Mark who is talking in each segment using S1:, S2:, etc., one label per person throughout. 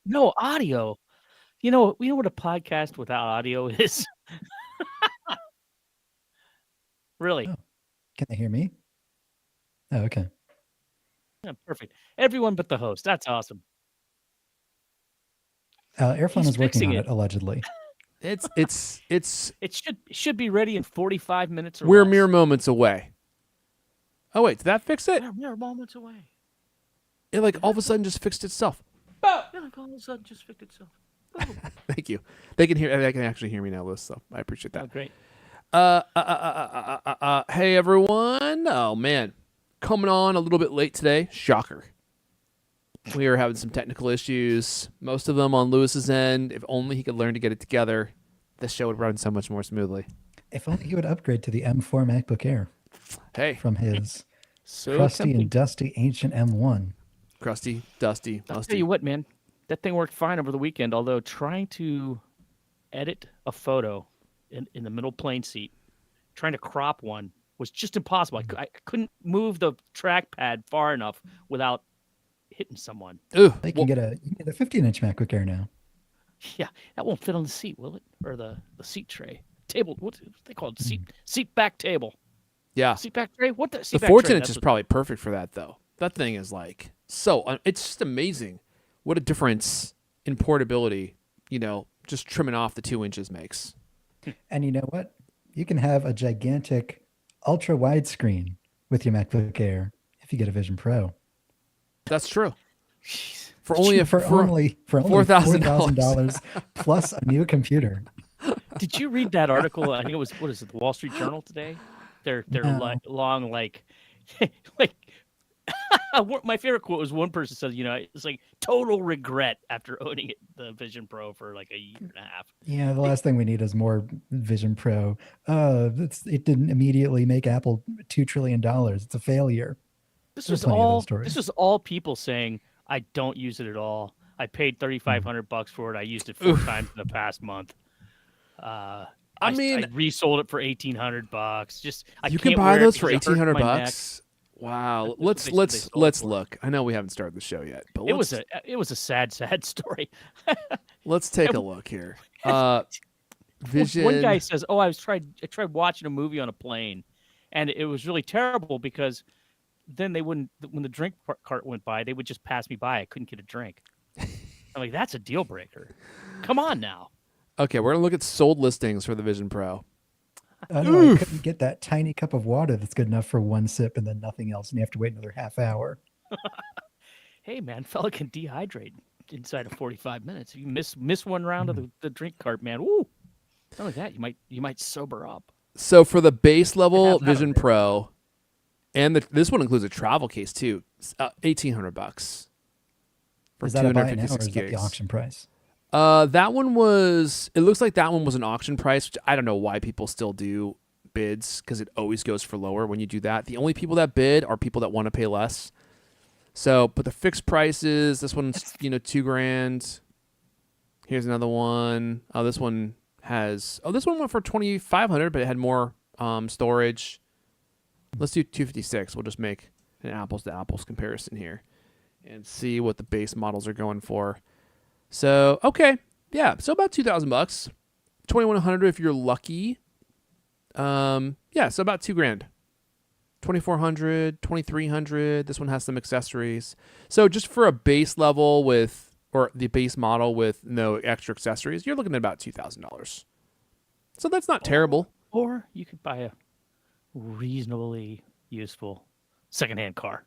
S1: No audio. You know what a podcast without audio is? Really.
S2: Oh, can they hear me? Oh, okay.
S1: Yeah, perfect. Everyone but the host. That's awesome.
S2: Airphone
S1: He's
S2: is working
S1: fixing
S2: on it,
S1: it.
S2: allegedly.
S3: It's
S1: It should be ready in 45 minutes or
S3: we're mere
S1: less.
S3: moments away. Oh wait, did that fix it?
S1: We're moments away.
S3: It like all of a sudden just fixed itself.
S1: Yeah, like all of a sudden just fixed itself. Boom.
S3: Thank you. They can actually hear me now, Liz. So I appreciate that.
S1: Oh, great.
S3: Hey everyone. Oh man, coming on a little bit late today. Shocker. We are having some technical issues. Most of them on Lewis's end. If only he could learn to get it together, this show would run so much more smoothly.
S2: If only he would upgrade to the M4 MacBook Air
S3: Hey,
S2: from his
S1: So
S2: crusty
S1: tempting.
S2: and dusty ancient M1.
S3: crusty, dusty,
S1: I'll
S3: musty.
S1: tell you what, man. That thing worked fine over the weekend, although trying to edit a photo in the middle plane seat, trying to crop one was just impossible. I couldn't move the trackpad far enough without hitting someone.
S3: Ooh,
S2: They can get a 15-inch MacBook Air now.
S1: Yeah, that won't fit on the seat, will it? Or the seat tray. Table, what they call it?
S2: Mm.
S1: Seat back table.
S3: yeah.
S1: Seat back tray? What the
S3: The
S1: seat back
S3: 14
S1: tray?
S3: inch
S1: That's
S3: is
S1: what-
S3: probably perfect for that, though. That thing is like it's just amazing what a difference in portability, just trimming off the 2 inches makes.
S2: And you know what? You can have a gigantic ultra wide screen with your MacBook Air if you get a Vision Pro.
S3: That's true.
S1: Jeez.
S3: For only
S2: for only
S3: $4,000
S2: plus a new computer.
S1: Did you read that article? I think it was, what is it, the Wall Street Journal today? They're
S2: No.
S1: like long, like my favorite quote was one person said, it's like total regret after owning the Vision Pro for like a year and a half.
S2: Yeah, the last thing we need is more Vision Pro. It didn't immediately make Apple $2 trillion. It's a failure.
S1: This
S2: There's
S1: was
S2: plenty of those
S1: all.
S2: stories.
S1: This was all people saying, "I don't use it at all. I paid $3,500 for it. I used it 4 times in the past month. I
S3: mean-
S1: I resold it for $1,800. Just I
S3: You
S1: can't
S3: can buy
S1: wear it
S3: those for
S1: because it hurts my neck."
S3: $1,800. Wow.
S1: That's what
S3: Let's
S1: they said they sold it
S3: let's
S1: for.
S3: look. I know we haven't started the show yet, but
S1: It was a sad story.
S3: let's take a look here. Vision.
S1: One guy says, "Oh, I tried watching a movie on a plane, and it was really terrible because then they wouldn't when the drink cart went by, they would just pass me by. I couldn't get a drink." I'm like, "That's a deal breaker. Come on now."
S3: Okay, we're gonna look at sold listings for the Vision Pro.
S2: Oh, no, I couldn't get that tiny cup of water that's good enough for one sip and then nothing else, and you have to wait another half hour.
S1: Hey, man, fella can dehydrate inside of 45 minutes. If you miss one round of the drink cart, man, woo! Not only that, you might sober up.
S3: So for the base level
S1: Have that
S3: Vision
S1: already.
S3: Pro, and this one includes a travel case too, $1,800 for
S2: Is that a buy now or
S3: 256
S2: is that the
S3: gigs.
S2: auction price?
S3: That one was. It looks like that one was an auction price, which I don't know why people still do bids because it always goes for lower when you do that. The only people that bid are people that want to pay less. So, but the fixed prices. This one's $2,000. Here's another one. Oh, this one has. Oh, this one went for $2,500, but it had more storage. Let's do 256. We'll just make an apples to apples comparison here, and see what the base models are going for. So okay, yeah, so about $2,000, $2,100 if you're lucky. Yeah, so about $2,000, $2,400, $2,300. This one has some accessories. So just for a base level or the base model with no extra accessories, you're looking at about $2,000. So that's not terrible.
S1: Or you could buy a reasonably useful secondhand car.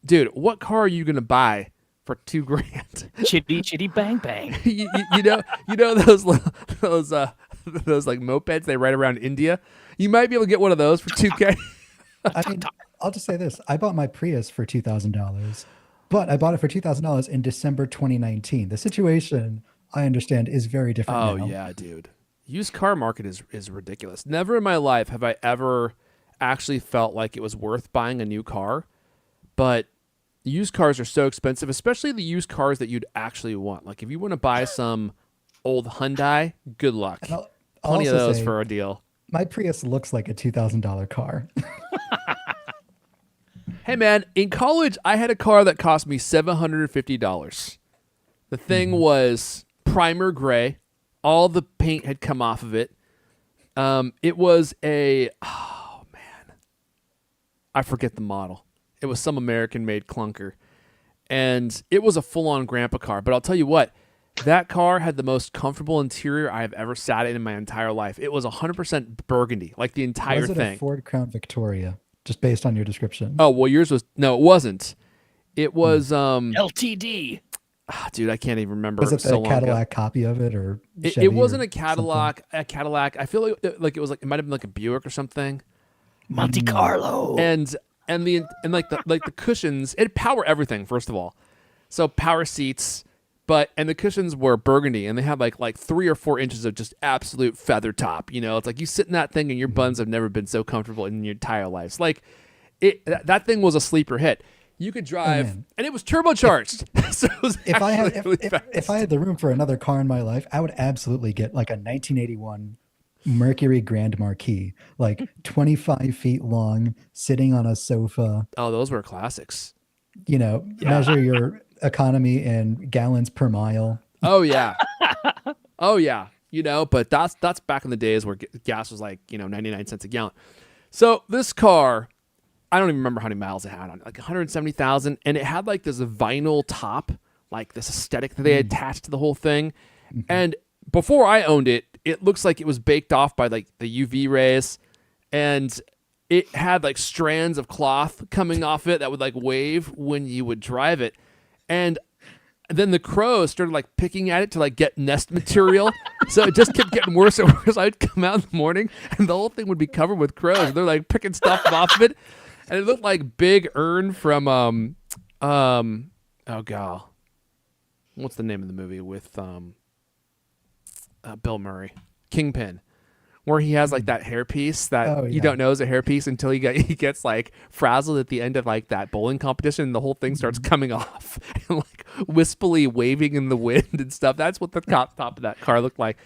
S3: Dude, what car are you gonna buy for $2,000?
S1: Chitty bang bang.
S3: you know those like mopeds they ride around India. You might be able to get one of those for $2,000.
S2: I mean, I'll just say this. I bought my Prius for $2,000, but I bought it for $2,000 in December 2019. The situation, I understand, is very different
S3: Oh
S2: now.
S3: yeah, dude. Used car market is ridiculous. Never in my life have I ever actually felt like it was worth buying a new car, but used cars are so expensive, especially the used cars that you'd actually want. Like if you want to buy some old Hyundai, good luck.
S2: And I'll
S3: Plenty of
S2: also
S3: those
S2: say,
S3: for a deal.
S2: my Prius looks like a $2,000 car.
S3: Hey man, in college I had a car that cost me $750. The thing was primer gray. All the paint had come off of it. It was I forget the model. It was some American-made clunker. And it was a full-on grandpa car. But I'll tell you what, that car had the most comfortable interior I have ever sat in my entire life. It was 100% burgundy, like the entire
S2: Was it
S3: thing.
S2: a Ford Crown Victoria, just based on your description?
S3: Oh, well, yours was... No, it wasn't. It was...
S1: LTD.
S3: Dude, I can't even remember.
S2: Was it
S3: so
S2: a Cadillac copy of it, or Chevy
S3: it wasn't
S2: or
S3: a Cadillac. A Cadillac. I feel like it was like it might have been like a Buick or something.
S1: Monte Carlo.
S3: And the cushions, it had power everything. First of all, so power seats, and the cushions were burgundy, and they had like 3 or 4 inches of just absolute feather top. You know, it's like you sit in that thing and your buns have never been so comfortable in your entire lives. Like that thing was a sleeper hit. You could drive, and it was turbocharged. So it was
S2: if I had
S3: really
S2: if I had the room for another car in my life, I would absolutely get like a 1981 Mercury Grand Marquis, like 25 feet long, sitting on a sofa.
S3: Oh, those were classics.
S2: You know, measure your economy in gallons per mile.
S3: Oh yeah, oh yeah. You know, but that's back in the days where gas was like 99 cents a gallon. So this car, I don't even remember how many miles it had on it, like 170,000, and it had like this vinyl top, like this aesthetic that they attached to the whole thing. And before I owned it, it looks like it was baked off by like the UV rays, and it had like strands of cloth coming off it that would like wave when you would drive it. And then the crows started like picking at it to like get nest material. So it just kept getting worse and worse. I'd come out in the morning and the whole thing would be covered with crows. They're like picking stuff off of it. And it looked like Big Earn from oh god, what's the name of the movie with Bill Murray, Kingpin, where he has like that hairpiece that you don't know is a hairpiece until he gets like frazzled at the end of like that bowling competition, and the whole thing starts coming off and like wispily waving in the wind and stuff. That's what the top of that car looked like.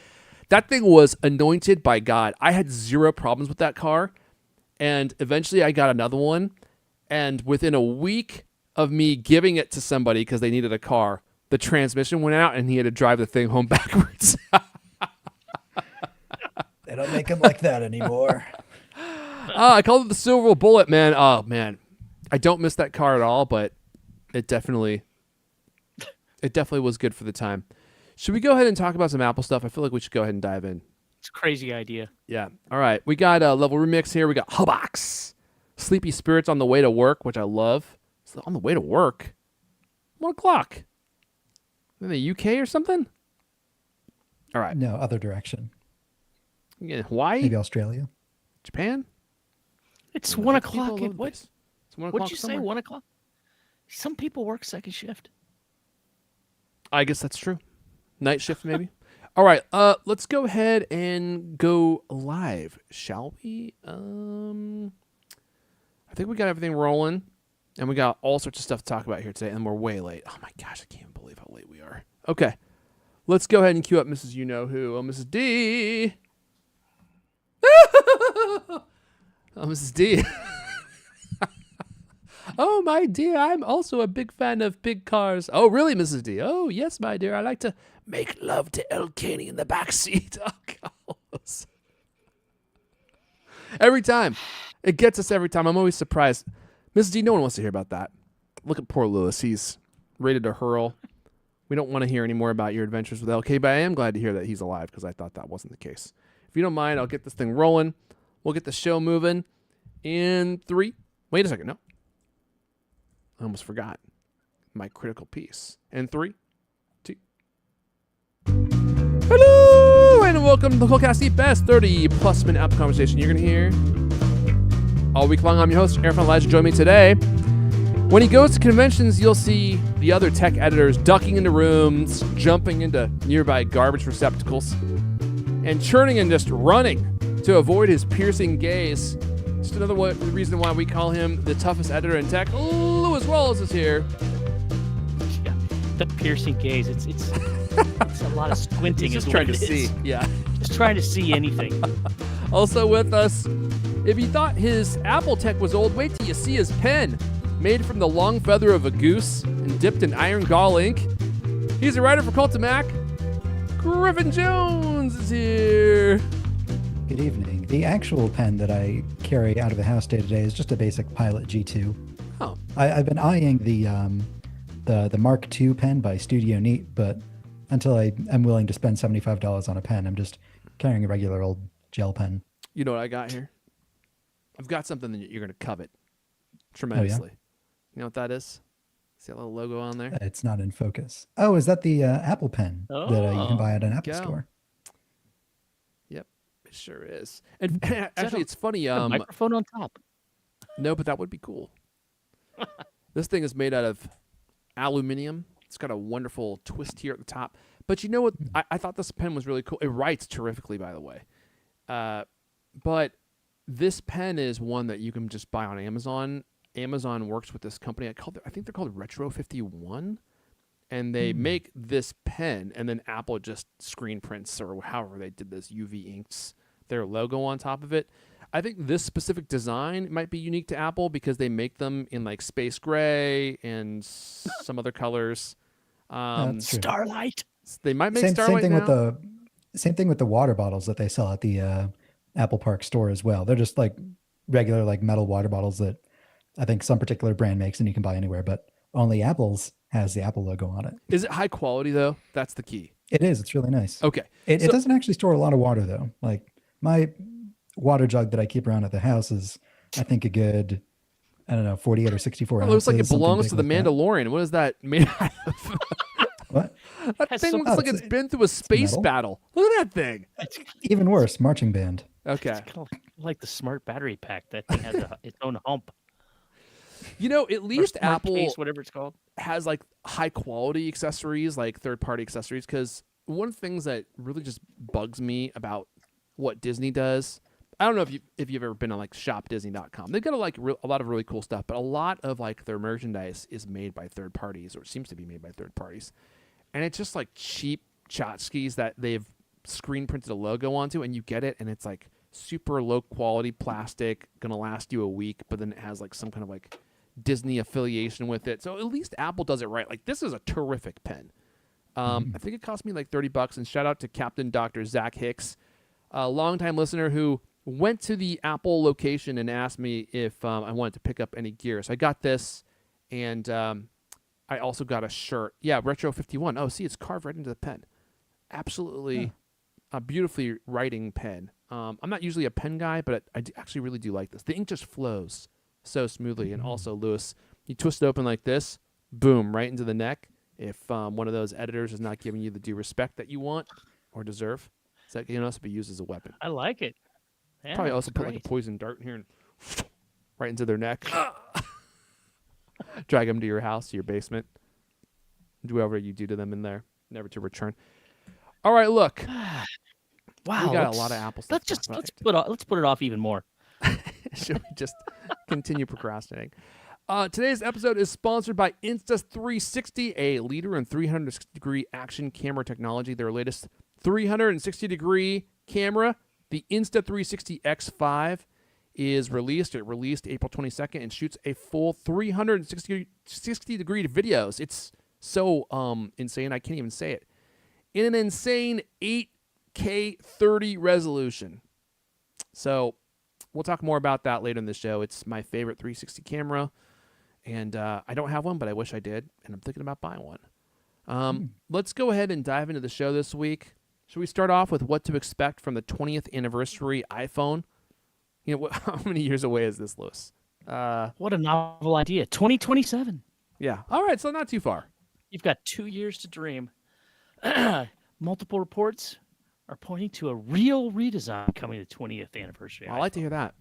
S3: That thing was anointed by God. I had zero problems with that car. And eventually I got another one. And within a week of me giving it to somebody because they needed a car, the transmission went out and he had to drive the thing home backwards.
S2: They don't make them like that anymore.
S3: I called it the Silver Bullet, man. Oh, man. I don't miss that car at all, but it definitely was good for the time. Should we go ahead and talk about some Apple stuff? I feel like we should go ahead and dive in.
S1: It's a crazy idea.
S3: Yeah. All right. We got a level remix here. We got Hubbox. Sleepy Spirits on the Way to Work, which I love. It's on the way to work. 1 o'clock. In the UK or something? All right.
S2: No, other direction.
S3: Yeah, Hawaii?
S2: Maybe Australia.
S3: Japan?
S1: It's 1 o'clock.
S3: It's 1 o'clock.
S1: What'd you say?
S3: somewhere.
S1: 1 o'clock? Some people work second shift.
S3: I guess that's true. Night shift, maybe. All right, let's go ahead and go live, shall we? I think we got everything rolling, and we got all sorts of stuff to talk about here today, and we're way late. Oh my gosh, I can't even believe how late we are. Okay, let's go ahead and cue up Mrs. You-Know-Who. Oh, Mrs. D. Oh, Mrs. D. Oh, my dear, I'm also a big fan of big cars. Oh, really, Mrs. D? Oh, yes, my dear, I like to make love to El Caney in the back seat. Oh, God. Every time. It gets us every time. I'm always surprised. Mrs. D, no one wants to hear about that. Look at poor Lewis. He's ready to hurl. We don't want to hear any more about your adventures with LK, but I am glad to hear that he's alive because I thought that wasn't the case. If you don't mind, I'll get this thing rolling. We'll get the show moving in 3. Wait a second. No. I almost forgot my critical piece. In 3, 2. Hello, and welcome to the CultCast, the best 30-plus minute Apple conversation you're going to hear all week long. I'm your host, Aaron Elijah. Join me today. When he goes to conventions, you'll see the other tech editors ducking into rooms, jumping into nearby garbage receptacles, and churning and just running to avoid his piercing gaze. Just another reason why we call him the toughest editor in tech. Lewis Wallace is here.
S1: Yeah, the piercing gaze. It's a lot of squinting.
S3: He's just
S1: is
S3: trying
S1: what
S3: to
S1: it is.
S3: see. Yeah.
S1: Just trying to see anything.
S3: Also with us, if you thought his Apple tech was old, wait till you see his pen. Made from the long feather of a goose and dipped in iron gall ink. He's a writer for Cult of Mac. Griffin Jones is here.
S2: Good evening. The actual pen that I carry out of the house day to day is just a basic Pilot G2.
S3: Oh,
S2: I've been eyeing the Mark II pen by Studio Neat, but until I'm willing to spend $75 on a pen, I'm just carrying a regular old gel pen.
S3: you know what I got here? I've got something that you're going to covet tremendously. You know what that is? See that little logo on there?
S2: It's not in focus. Oh, is that the Apple pen that you can buy at an Apple
S3: go.
S2: store?
S3: Yep, it sure is. And actually, it's funny.
S1: A microphone on top.
S3: No, but that would be cool. This thing is made out of aluminum. It's got a wonderful twist here at the top. But you know what? I thought this pen was really cool. It writes terrifically, by the way. But this pen is one that you can just buy on Amazon. Amazon works with this company. I think they're called Retro 51. And they make this pen, and then Apple just screen prints, or however they did this, UV inks their logo on top of it. I think this specific design might be unique to Apple because they make them in like space gray and some other colors.
S2: That's true.
S1: Starlight.
S3: They might make
S2: Same
S3: Starlight
S2: thing
S3: now.
S2: Same thing with the water bottles that they sell at the Apple Park store as well. They're just like regular like metal water bottles that I think some particular brand makes and you can buy anywhere, but only Apple's has the Apple logo on it.
S3: Is it high quality though? That's the key.
S2: It is. It's really nice.
S3: Okay.
S2: It doesn't actually store a lot of water though. Like my water jug that I keep around at the house is, I think, a good, 48 or 64
S3: It
S2: ounces.
S3: looks like it
S2: something
S3: belongs
S2: big
S3: to the
S2: like that.
S3: Mandalorian. What is that made out of?
S2: What?
S3: That
S1: Has
S3: thing
S1: some-
S3: looks like it's been through a space
S2: metal?
S3: battle. Look at that thing.
S2: Even worse, marching band.
S3: Okay.
S1: It's kind of like the smart battery pack. That thing has its own hump.
S3: You know, at
S1: Or
S3: least
S1: smart
S3: Apple
S1: case, whatever it's called.
S3: has like high quality accessories, like third party accessories, because one of the things that really just bugs me about what Disney does, I don't know if you've ever been on like shopdisney.com. They've got a lot of really cool stuff, but a lot of like their merchandise is made by third parties, or seems to be made by third parties, and it's just like cheap tchotchkes that they've screen printed a logo onto, and you get it, and it's like super low quality plastic, gonna last you a week, but then it has like some kind of like Disney affiliation with it. So at least Apple does it right. Like, this is a terrific pen. I think it cost me like $30, and shout out to Captain Dr. Zach Hicks, a longtime listener who went to the Apple location and asked me if I wanted to pick up any gear. So I got this, and I also got a shirt. Yeah, Retro 51. Oh, see, it's carved right into the pen. Absolutely a beautifully writing pen. I'm not usually a pen guy, but I actually really do like this. The ink just flows so smoothly. And also, Lewis, you twist it open like this, boom, right into the neck. If one of those editors is not giving you the due respect that you want or deserve, so that can also be used as a weapon.
S1: I like it. Yeah,
S3: Probably
S1: it's
S3: also put like a
S1: great.
S3: poison dart in here and right into their neck. Drag them to your house, to your basement. Do whatever you do to them in there, never to return. All right, look.
S1: Wow,
S3: We got a lot of Apple stuff.
S1: Let's put it off even more.
S3: Should we just continue procrastinating? Today's episode is sponsored by Insta360, a leader in 360-degree action camera technology. Their latest 360-degree camera, the Insta360 X5, is released. It released April 22nd and shoots a full 360-degree videos. It's so insane, I can't even say it. In an insane 8K 30 resolution. So we'll talk more about that later in the show. It's my favorite 360 camera, and I don't have one, but I wish I did, and I'm thinking about buying one. Let's go ahead and dive into the show this week. Should we start off with what to expect from the 20th anniversary iPhone? You know, how many years away is this, Lewis?
S1: What a novel idea. 2027.
S3: Yeah. All right, so not too far.
S1: You've got 2 years to dream. Multiple reports are pointing to a real redesign coming to the 20th anniversary.
S3: I like to hear that.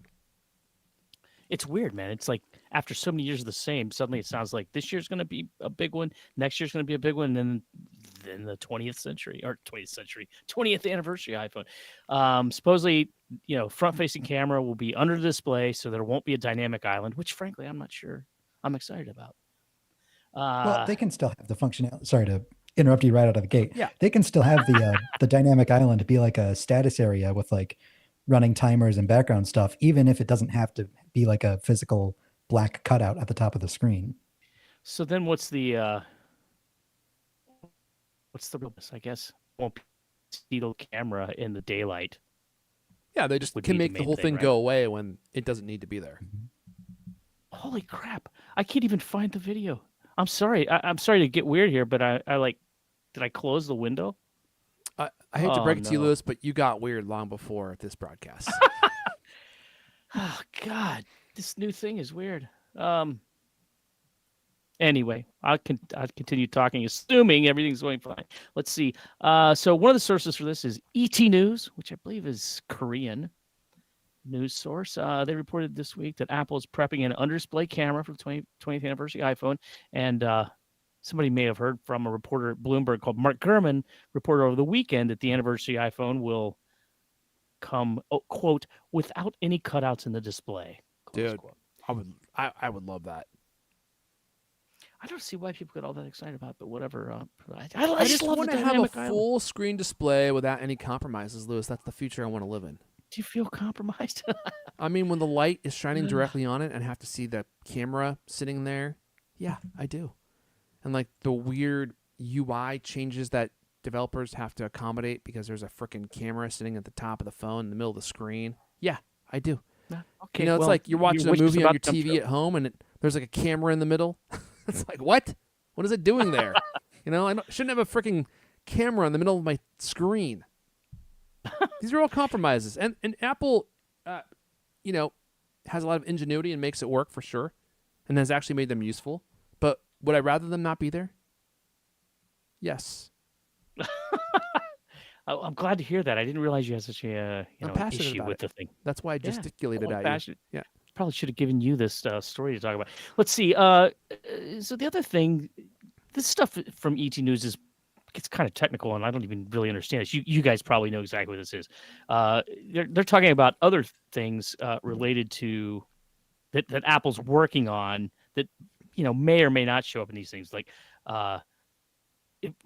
S1: It's weird, man. It's like after so many years of the same, suddenly it sounds like this year's going to be a big one, next year's going to be a big one, and then the 20th anniversary iPhone. Supposedly, front-facing camera will be under the display, so there won't be a dynamic island, which frankly I'm not sure I'm excited about.
S2: Well, they can still have the functionality. Sorry to interrupt you right out of the gate.
S3: Yeah.
S2: They can still have the dynamic island be like a status area with like running timers and background stuff, even if it doesn't have to be like a physical black cutout at the top of the screen.
S1: So then what's the what's the real? I guess won't see the camera in the daylight.
S3: Yeah, they just
S1: Would
S3: can
S1: be the
S3: make the
S1: main
S3: whole
S1: thing,
S3: thing
S1: right?
S3: go away when it doesn't need to be there.
S1: Holy crap! I can't even find the video. I'm sorry. I'm sorry to get weird here, but I like. Did I close the window?
S3: I hate to
S1: Oh,
S3: break it to you,
S1: no.
S3: Lewis, but you got weird long before this broadcast.
S1: Oh God, this new thing is weird. Anyway, I'll continue talking, assuming everything's going fine. Let's see. So one of the sources for this is ET News, which I believe is Korean news source. They reported this week that Apple is prepping an under-display camera for the 20th anniversary iPhone, and somebody may have heard from a reporter at Bloomberg called Mark Gurman reported over the weekend that the anniversary iPhone will come, quote, without any cutouts in the display.
S3: Dude,
S1: Quote.
S3: I would love that.
S1: I don't see why people get all that excited about it, but whatever. I
S3: I
S1: just
S3: just
S1: love
S3: want
S1: the
S3: to have a
S1: dynamic island.
S3: full screen display without any compromises, Lewis. That's the future I want to live in.
S1: Do you feel compromised?
S3: I mean, when the light is shining directly on it and I have to see the camera sitting there, yeah, I do. And like the weird UI changes that developers have to accommodate because there's a freaking camera sitting at the top of the phone in the middle of the screen. Yeah, I do.
S1: Okay,
S3: You know, it's
S1: well,
S3: like you're watching a
S1: wish was
S3: movie on
S1: about
S3: your
S1: to come
S3: TV
S1: true.
S3: at home and there's like a camera in the middle. It's like, what? What is it doing there? You know, shouldn't have a freaking camera in the middle of my screen. These are all compromises. And Apple, you know, has a lot of ingenuity and makes it work for sure and has actually made them useful. But would I rather them not be there? Yes.
S1: I'm glad to hear that. I didn't realize you had such a
S3: I'm passionate
S1: issue
S3: about
S1: with
S3: it.
S1: the thing.
S3: That's why I
S1: Yeah,
S3: gesticulated
S1: I'm
S3: at
S1: passionate.
S3: you. Yeah.
S1: Probably should have given you this story to talk about. Let's see. So the other thing, this stuff from ET News gets kind of technical, and I don't even really understand it. You guys probably know exactly what this is. They're talking about other things related to that Apple's working on that may or may not show up in these things. Like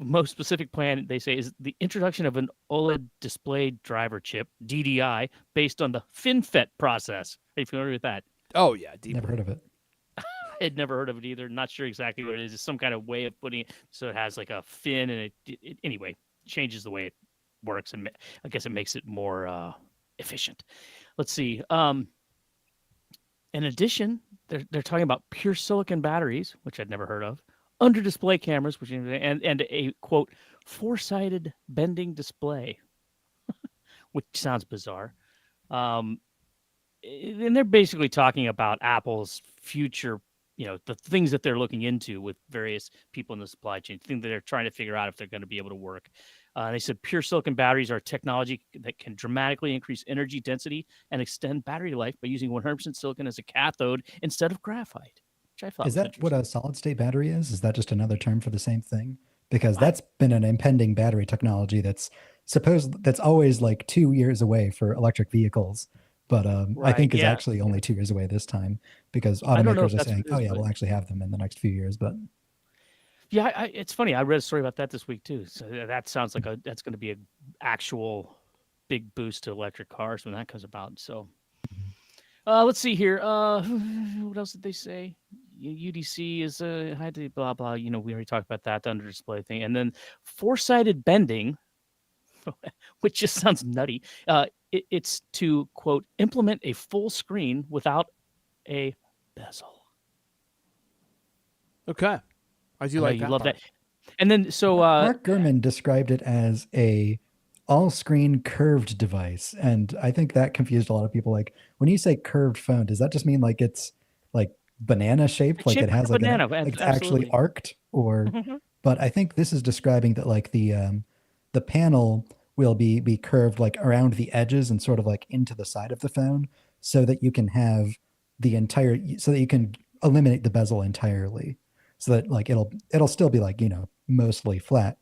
S1: most specific plan, they say, is the introduction of an OLED display driver chip (DDI) based on the FinFET process. Are you familiar with that?
S3: Oh, yeah. Deeply.
S2: Never heard of it.
S1: I had never heard of it either. Not sure exactly what it is. It's some kind of way of putting it so it has like a fin, and it anyway changes the way it works, and I guess it makes it more efficient. Let's see. In addition, they're talking about pure silicon batteries, which I'd never heard of, under display cameras, which and a quote four-sided bending display, which sounds bizarre. And they're basically talking about Apple's future, the things that they're looking into with various people in the supply chain, things that they're trying to figure out if they're going to be able to work. They said pure silicon batteries are technology that can dramatically increase energy density and extend battery life by using 100% silicon as a cathode instead of graphite. Which I thought
S2: Is
S1: was
S2: that what a solid state battery is? Is that just another term for the same thing? Because
S1: What?
S2: that's been an impending battery technology that's always like 2 years away for electric vehicles. But I
S1: Right,
S2: think is
S1: yeah.
S2: actually only 2 years away this time because
S1: I don't know if
S2: automakers are
S1: that's
S2: saying,
S1: what it
S2: oh
S1: is,
S2: yeah,
S1: but
S2: we'll actually have them in the next few years. But
S1: yeah, it's funny. I read a story about that this week too. So that sounds like that's going to be an actual big boost to electric cars when that comes about. So let's see here. What else did they say? UDC is had to blah blah. We already talked about that, the under display thing, and then four-sided bending, which just sounds nutty. It's to quote implement a full screen without a bezel.
S3: Okay. I do
S1: I know
S3: like
S1: you
S3: that
S1: love
S3: part.
S1: that. And then so
S2: Mark Gurman described it as a all-screen curved device, and I think that confused a lot of people. Like, when you say curved phone, does that just mean like it's like banana shaped,
S1: it's
S2: like
S1: shaped
S2: it has
S1: like a
S2: like
S1: banana.
S2: like it's actually
S1: Absolutely.
S2: arced, or?
S1: Mhm.
S2: But I think this is describing that like the panel will be curved like around the edges and sort of like into the side of the phone, so that you can have so that you can eliminate the bezel entirely, so that like it'll still be like mostly flat,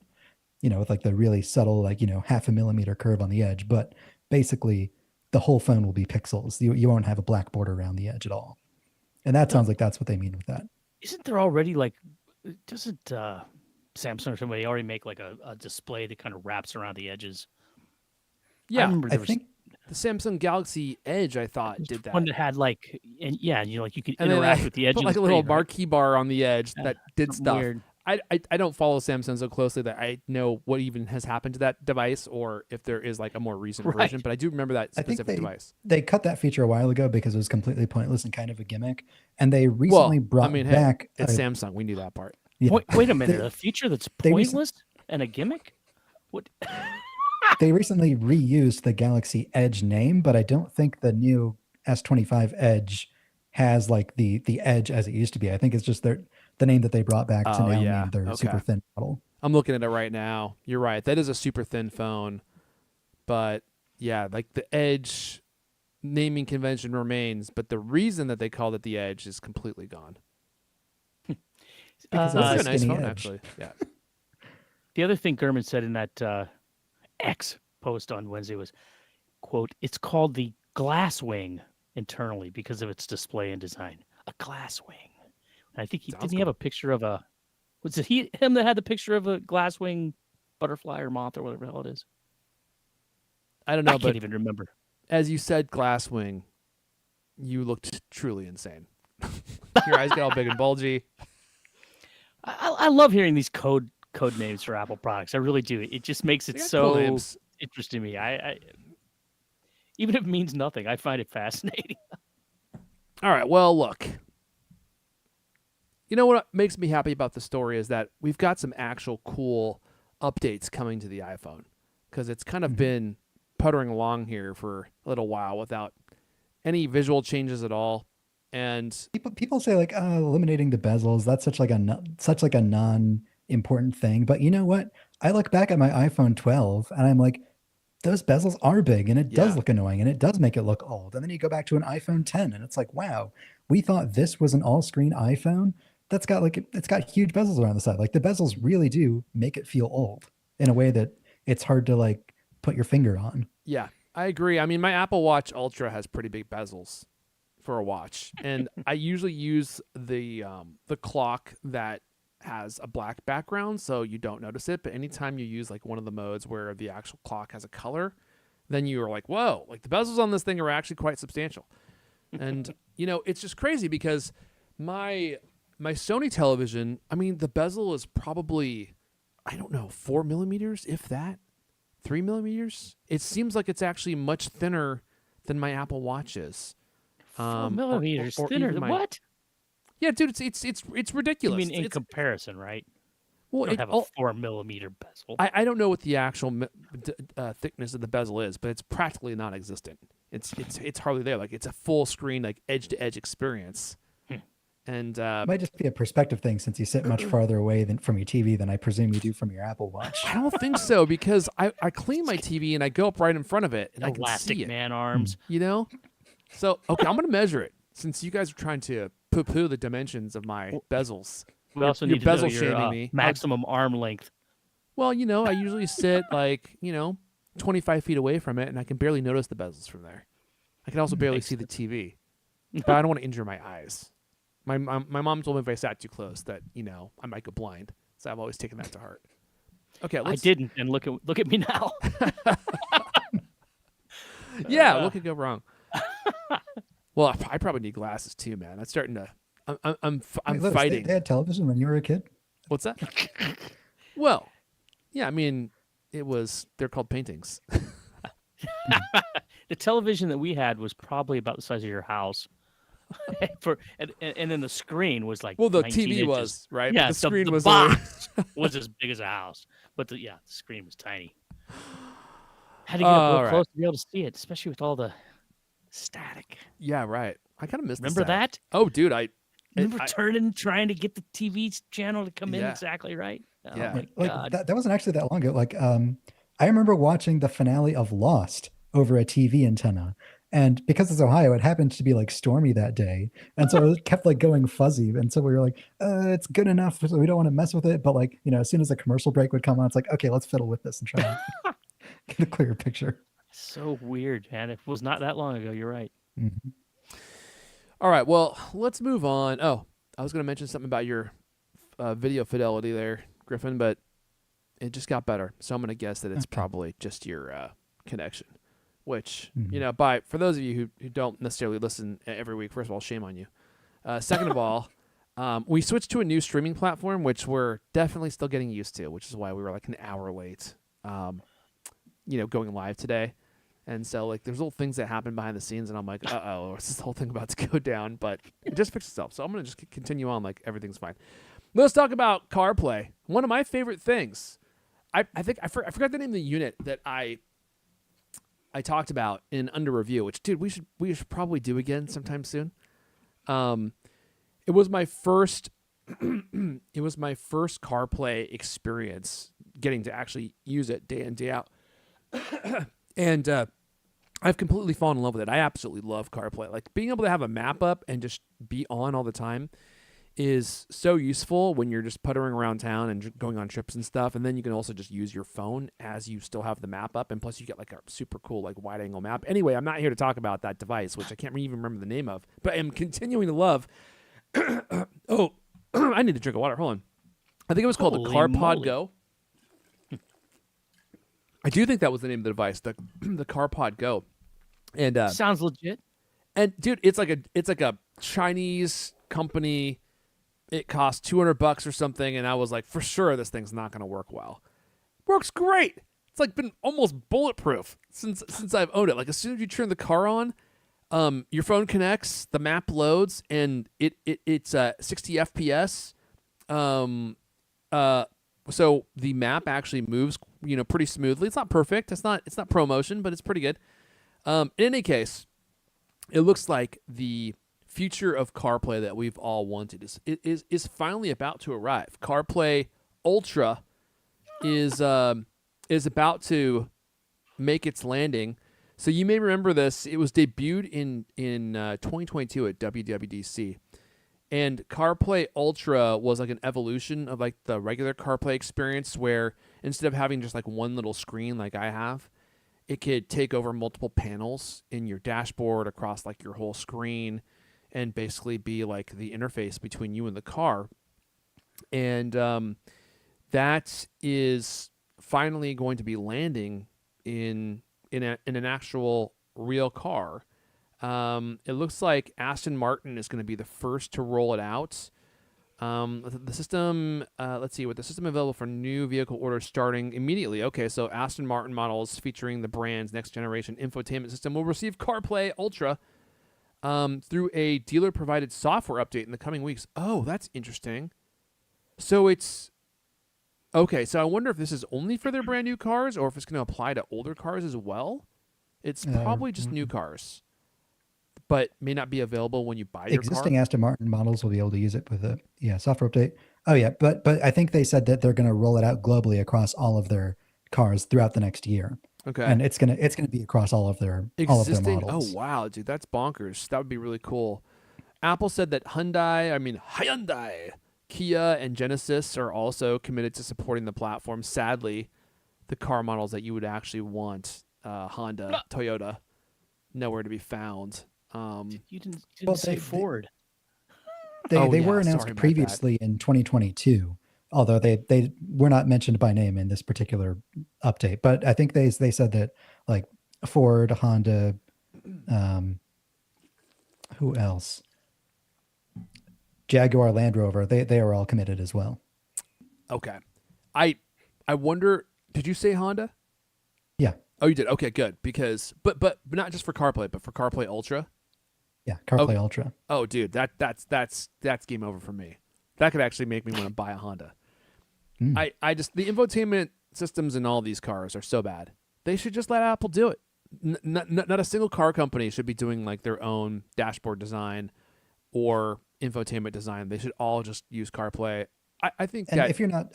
S2: with like the really subtle like half a millimeter curve on the edge, but basically the whole phone will be pixels. You won't have a black border around the edge at all, and that sounds like that's what they mean with that.
S1: Isn't there already like doesn't Samsung or somebody already make like a display that kind of wraps around the edges? I
S3: Yeah.
S1: remember
S2: I
S1: there was
S2: think
S3: The Samsung Galaxy Edge, I thought,
S1: one
S3: did that.
S1: that had like, and yeah, like you could
S3: And then
S1: interact
S3: I
S1: with the edge
S3: put
S1: of
S3: like
S1: the
S3: a little
S1: screen, right?
S3: marquee bar on the edge that did
S1: Something
S3: stuff.
S1: weird.
S3: I don't follow Samsung so closely that I know what even has happened to that device or if there is like a more recent
S1: Right.
S3: version, but I do remember that
S2: I think
S3: specific device.
S2: they cut that feature a while ago because it was completely pointless and kind of a gimmick. And they recently brought
S3: hey,
S2: back.
S3: it's Samsung. We knew that part.
S2: Yeah,
S1: Wait a minute. A feature that's
S2: they rec-
S1: pointless and a gimmick? What?
S2: they recently reused the Galaxy Edge name, but I don't think the new S25 Edge has like the Edge as it used to be. I think it's just the name that they brought back to
S3: Oh,
S2: now
S3: yeah.
S2: name their
S3: Okay.
S2: super thin model.
S3: I'm looking at it right now. You're right. That is a super thin phone. But yeah, like the Edge naming convention remains, but the reason that they called it the Edge is completely gone.
S2: Because
S3: That's
S2: it's
S3: a nice
S2: skinny
S3: phone,
S2: Edge.
S3: actually. Yeah.
S1: The other thing Gurman said in that X post on Wednesday was, quote, it's called the glass wing internally because of its display and design. A glass wing. And I think
S3: Sounds
S1: didn't he have
S3: cool.
S1: a picture of a, was it him that had the picture of a glass wing butterfly or moth or whatever the hell it is?
S3: I don't
S1: I
S3: know,
S1: can't
S3: but
S1: even remember.
S3: as you said, Glasswing, you looked truly insane. Your eyes get all big and bulgy.
S1: I love hearing these code names for Apple products. I really do. It just makes it
S3: They got
S1: so
S3: cool names.
S1: interesting to me. I even if it means nothing, I find it fascinating.
S3: All right. Well, look. You know what makes me happy about the story is that we've got some actual cool updates coming to the iPhone because it's kind of been puttering along here for a little while without any visual changes at all. And
S2: People say like, oh, eliminating the bezels, that's such like a non-important thing. But you know what? I look back at my iPhone 12 and I'm like, those bezels are big and it does
S3: Yeah.
S2: look annoying and it does make it look old. And then you go back to an iPhone 10 and it's like, wow, we thought this was an all-screen iPhone that's got like it's got huge bezels around the side. Like the bezels really do make it feel old in a way that it's hard to like put your finger on.
S3: yeah, I agree. I mean, my Apple Watch Ultra has pretty big bezels for a watch, and I usually use the clock that has a black background, so you don't notice it. But anytime you use like one of the modes where the actual clock has a color, then you are like, whoa! Like the bezels on this thing are actually quite substantial. And you know, it's just crazy because my Sony television, I mean, the bezel is probably, I don't know, 4 millimeters, if that, 3 millimeters. It seems like it's actually much thinner than my Apple Watch is.
S1: 4 millimeters thinner.
S3: even
S1: What?
S3: Yeah, dude, it's
S1: You
S3: ridiculous.
S1: mean in
S3: It's,
S1: comparison, right?
S3: well,
S1: You don't have a 4 millimeter bezel.
S3: I don't know what the actual thickness of the bezel is, but it's practically non-existent. It's hardly there. Like it's a full screen, like edge to edge experience. And
S2: It might just be a perspective thing since you sit much farther away from your TV than I presume you do from your Apple Watch.
S3: I don't think so because I clean my TV and I go up right in front of it and I can
S1: Elastic
S3: see it.
S1: man arms.
S3: You know? So, okay, I'm going to measure it since you guys are trying to poo-poo the dimensions of my bezels.
S1: We also
S3: You're
S1: need to know
S3: bezel
S1: your
S3: shaming me.
S1: maximum arm length.
S3: Well, you know, I usually sit like, 25 feet away from it and I can barely notice the bezels from there. I can also barely see the TV. But I don't want to injure my eyes. My mom told me if I sat too close that, I might go blind. So I've always taken that to heart. Okay,
S1: I didn't, and look at me now.
S3: Yeah, what could go wrong? Well, I probably need glasses too, man. That's starting to. I'm
S2: Wait, Louis,
S3: fighting.
S2: They had television when you were a kid?
S3: What's that? Well, yeah, I mean, they're called paintings.
S1: The television that we had was probably about the size of your house. And then the screen was like
S3: Well, the
S1: 19
S3: TV
S1: inches.
S3: was, right? But
S1: Yeah,
S3: the screen
S1: the
S3: was
S1: box was as big as a house, but the screen was tiny. Had to get up real
S3: All
S1: close to be able to see it, especially with all the static.
S3: Yeah, right. I kind of missed.
S1: Remember that?
S3: Oh, dude,
S1: Remember trying to get the TV channel to come in
S3: Yeah.
S1: exactly right? Oh
S3: Yeah.
S1: my
S2: Like
S1: God.
S2: that wasn't actually that long ago. Like I remember watching the finale of Lost over a TV antenna. And because it's Ohio, it happened to be like stormy that day. And so it kept like going fuzzy. And so we were like, it's good enough. So we don't want to mess with it. But like, as soon as a commercial break would come on, it's like, okay, let's fiddle with this and try to get a clearer picture.
S1: So weird, man. It was not that long ago. You're right.
S2: Mm-hmm.
S3: All right, well, let's move on. Oh, I was going to mention something about your video fidelity there, Griffin, but it just got better. So I'm going to guess that it's probably just your connection, which, for those of you who don't necessarily listen every week, first of all, shame on you. Second of all, We switched to a new streaming platform, which we're definitely still getting used to, which is why we were like an hour late, going live today. And so like there's little things that happen behind the scenes, and I'm like, is this whole thing about to go down? But it just fixed itself. So I'm gonna just continue on like everything's fine. Let's talk about CarPlay. One of my favorite things. I think I forgot the name of the unit that I talked about in under review, which dude we should probably do again sometime soon. It was my first CarPlay experience getting to actually use it day in day out. And I've completely fallen in love with it. I absolutely love CarPlay. Like being able to have a map up and just be on all the time is so useful when you're just puttering around town and going on trips and stuff. And then you can also just use your phone as you still have the map up. And plus you get like a super cool like wide angle map. Anyway, I'm not here to talk about that device, which I can't even remember the name of, but I'm continuing to love. I need to drink a water. Hold on. I think it was called the CarPod Go. I do think that was the name of the device, the CarPod Go. And
S1: sounds legit.
S3: And dude, it's like a Chinese company. It cost $200 or something, and I was like, for sure, this thing's not going to work well. Works great. It's like been almost bulletproof since I've owned it. Like as soon as you turn the car on, your phone connects, the map loads, and it's 60 FPS. So the map actually moves, pretty smoothly. It's not perfect. It's not ProMotion, but it's pretty good. In any case, it looks like the future of CarPlay that we've all wanted is finally about to arrive. CarPlay Ultra is about to make its landing. So you may remember this. It was debuted in 2022 at WWDC. And CarPlay Ultra was like an evolution of like the regular CarPlay experience where instead of having just like one little screen like I have, it could take over multiple panels in your dashboard across like your whole screen and basically be like the interface between you and the car. And that is finally going to be landing in an actual real car. It looks like Aston Martin is going to be the first to roll it out. The system, let's see, with the system available for new vehicle orders starting immediately. Okay, so Aston Martin models featuring the brand's next generation infotainment system will receive CarPlay Ultra through a dealer-provided software update in the coming weeks. Oh, that's interesting. So it's... Okay, so I wonder if this is only for their brand new cars or if it's going to apply to older cars as well. It's probably just new cars, but may not be available when you buy your car.
S2: Existing Aston Martin models will be able to use it with a software update. Oh yeah, but I think they said that they're going to roll it out globally across all of their cars throughout the next year.
S3: Okay,
S2: and it's gonna be across all of their models.
S3: Oh wow, dude, that's bonkers. That would be really cool. Apple said that Hyundai, Kia, and Genesis are also committed to supporting the platform. Sadly, the car models that you would actually want, Honda, Toyota, nowhere to be found.
S1: You didn't say Ford.
S2: They were announced previously in 2022, although they were not mentioned by name in this particular update. But I think they said that like Ford, Honda, who else? Jaguar, Land Rover, they are all committed as well.
S3: Okay. I wonder, did you say Honda?
S2: Yeah.
S3: Oh, you did. Okay, good. Because but not just for CarPlay, but for CarPlay Ultra.
S2: Yeah, CarPlay Ultra.
S3: Oh, dude, that's game over for me. That could actually make me want to buy a Honda. I just, the infotainment systems in all these cars are so bad. They should just let Apple do it. Not a single car company should be doing like their own dashboard design or infotainment design. They should all just use CarPlay. I think
S2: and
S3: that
S2: if you're not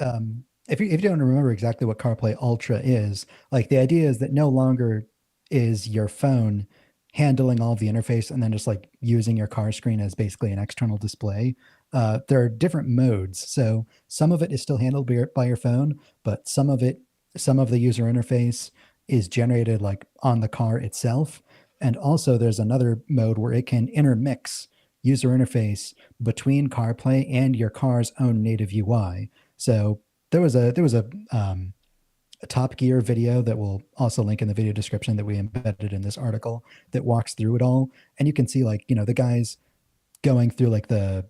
S2: if you don't remember exactly what CarPlay Ultra is, like the idea is that no longer is your phone handling all of the interface and then just like using your car screen as basically an external display. There are different modes. So some of it is still handled by your phone, but some of the user interface is generated like on the car itself. And also there's another mode where it can intermix user interface between CarPlay and your car's own native UI. So there was a Top Gear video that we'll also link in the video description that we embedded in this article that walks through it all. And you can see like, the guys going through like the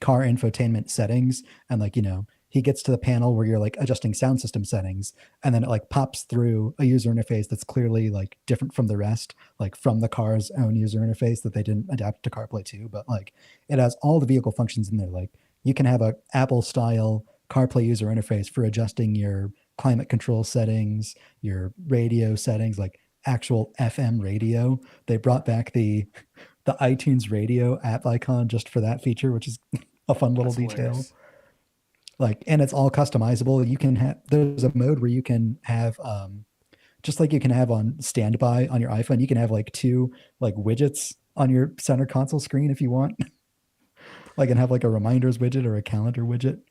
S2: car infotainment settings, and like, he gets to the panel where you're like adjusting sound system settings, and then it like pops through a user interface that's clearly like different from the rest, like from the car's own user interface that they didn't adapt to CarPlay 2, but like it has all the vehicle functions in there. Like you can have a Apple style CarPlay user interface for adjusting your climate control settings, your radio settings, like actual FM radio. They brought back the iTunes radio app icon just for that feature, which is a fun little
S3: That's
S2: detail.
S3: hilarious.
S2: Like, and it's all customizable. You can have, there's a mode where you can have, just like you can have on standby on your iPhone, you can have like 2 like widgets on your center console screen if you want. Like, and have like a reminders widget or a calendar widget.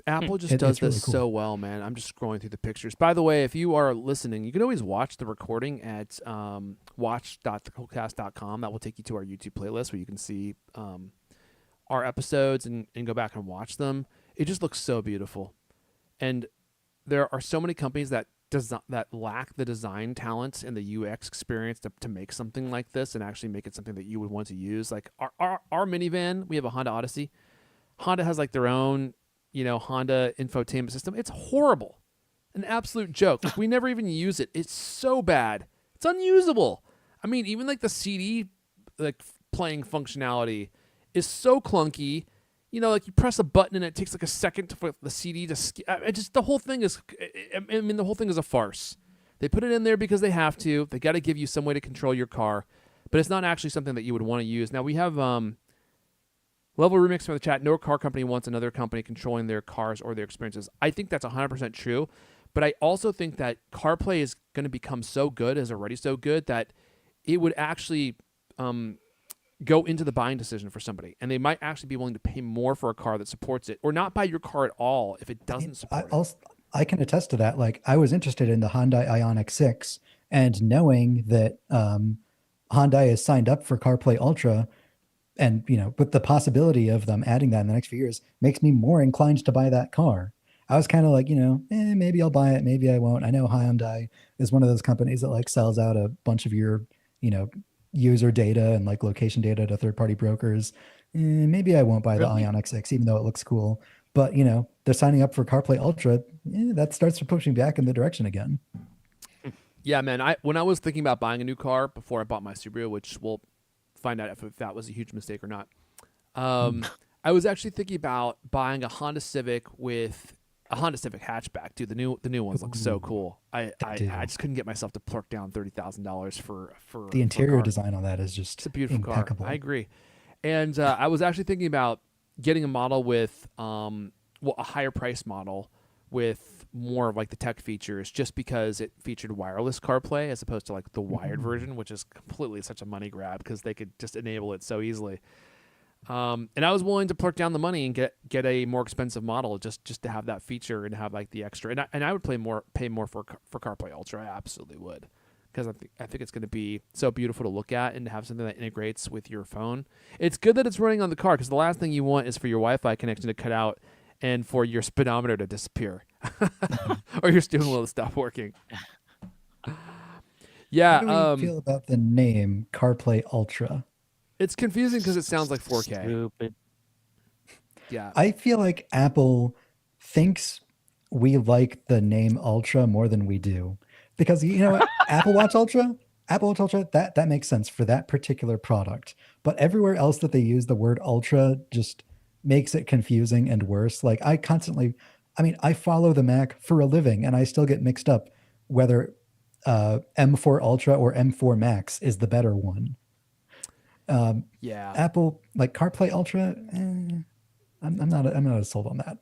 S3: Apple just does this so well, man. I'm just scrolling through the pictures. By the way, if you are listening, you can always watch the recording at watch.thecultcast.com. That will take you to our YouTube playlist where you can see our episodes and go back and watch them. It just looks so beautiful. And there are so many companies that lack the design talent and the UX experience to make something like this and actually make it something that you would want to use. Like our minivan, we have a Honda Odyssey. Honda has like their own, Honda infotainment system. It's horrible. An absolute joke. Like, we never even use it. It's so bad. It's unusable. I mean, even like the CD like playing functionality is so clunky. Like you press a button and it takes like a second for the CD to the whole thing is, the whole thing is a farce. They put it in there because they have to. They got to give you some way to control your car, but it's not actually something that you would want to use. Now we have Level Remix from the chat. No car company wants another company controlling their cars or their experiences. I think that's 100% true, but I also think that CarPlay is going to become so good, is already so good, that it would actually go into the buying decision for somebody, and they might actually be willing to pay more for a car that supports it, or not buy your car at all if it doesn't support it.
S2: I can attest to that. Like, I was interested in the Hyundai Ioniq 6, and knowing that Hyundai is signed up for CarPlay Ultra, and with the possibility of them adding that in the next few years, makes me more inclined to buy that car. I was kind of like, maybe I'll buy it, maybe I won't. I know Hyundai is one of those companies that like sells out a bunch of your, user data and like location data to third-party brokers. Maybe I won't buy the Ioniq 6, even though it looks cool. But they're signing up for CarPlay Ultra. That starts pushing back in the direction again.
S3: Yeah, man. When I was thinking about buying a new car before I bought my Subaru, which we'll find out if that was a huge mistake or not, I was actually thinking about buying a Honda Civic with a Honda Civic hatchback. Dude, the new ones look so cool. I just couldn't get myself to plunk down $30,000 for
S2: the interior design on that is just,
S3: it's a beautiful
S2: impeccable.
S3: car. I agree. And I was actually thinking about getting a model with a higher price model with more of like the tech features, just because it featured wireless CarPlay as opposed to like the wired version, which is completely such a money grab because they could just enable it so easily. And I was willing to plunk down the money and get a more expensive model just to have that feature and have like the extra. And I would pay more for CarPlay Ultra. I absolutely would, because I think it's going to be so beautiful to look at and to have something that integrates with your phone. It's good that it's running on the car, because the last thing you want is for your Wi-Fi connection to cut out and for your speedometer to disappear or your steering wheel to stop working. Yeah.
S2: How do you feel about the name CarPlay Ultra?
S3: It's confusing because it sounds like 4K.
S1: Stupid.
S3: Yeah.
S2: I feel like Apple thinks we like the name Ultra more than we do. Because what? Apple Watch Ultra, that makes sense for that particular product. But everywhere else that they use the word Ultra just makes it confusing and worse. Like, I follow the Mac for a living, and I still get mixed up whether M4 Ultra or M4 Max is the better one.
S3: Yeah.
S2: Apple, like CarPlay Ultra, I'm not as sold on that.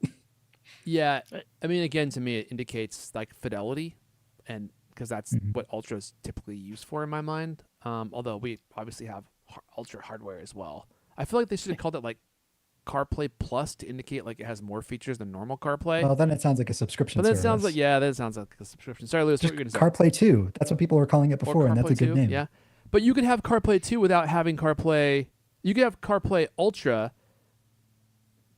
S3: Yeah. I mean, again, to me, it indicates like fidelity, and because that's what Ultra is typically used for in my mind. Although we obviously have Ultra hardware as well. I feel like they should have called it like CarPlay Plus to indicate like it has more features than normal CarPlay.
S2: Well, then it sounds like a subscription
S3: But that
S2: service.
S3: sounds like a subscription. Sorry, Lewis, what were you going to say?
S2: CarPlay 2. That's what people were calling it before, and that's a good name.
S3: Yeah. But you could have CarPlay 2 without having CarPlay. You could have CarPlay Ultra.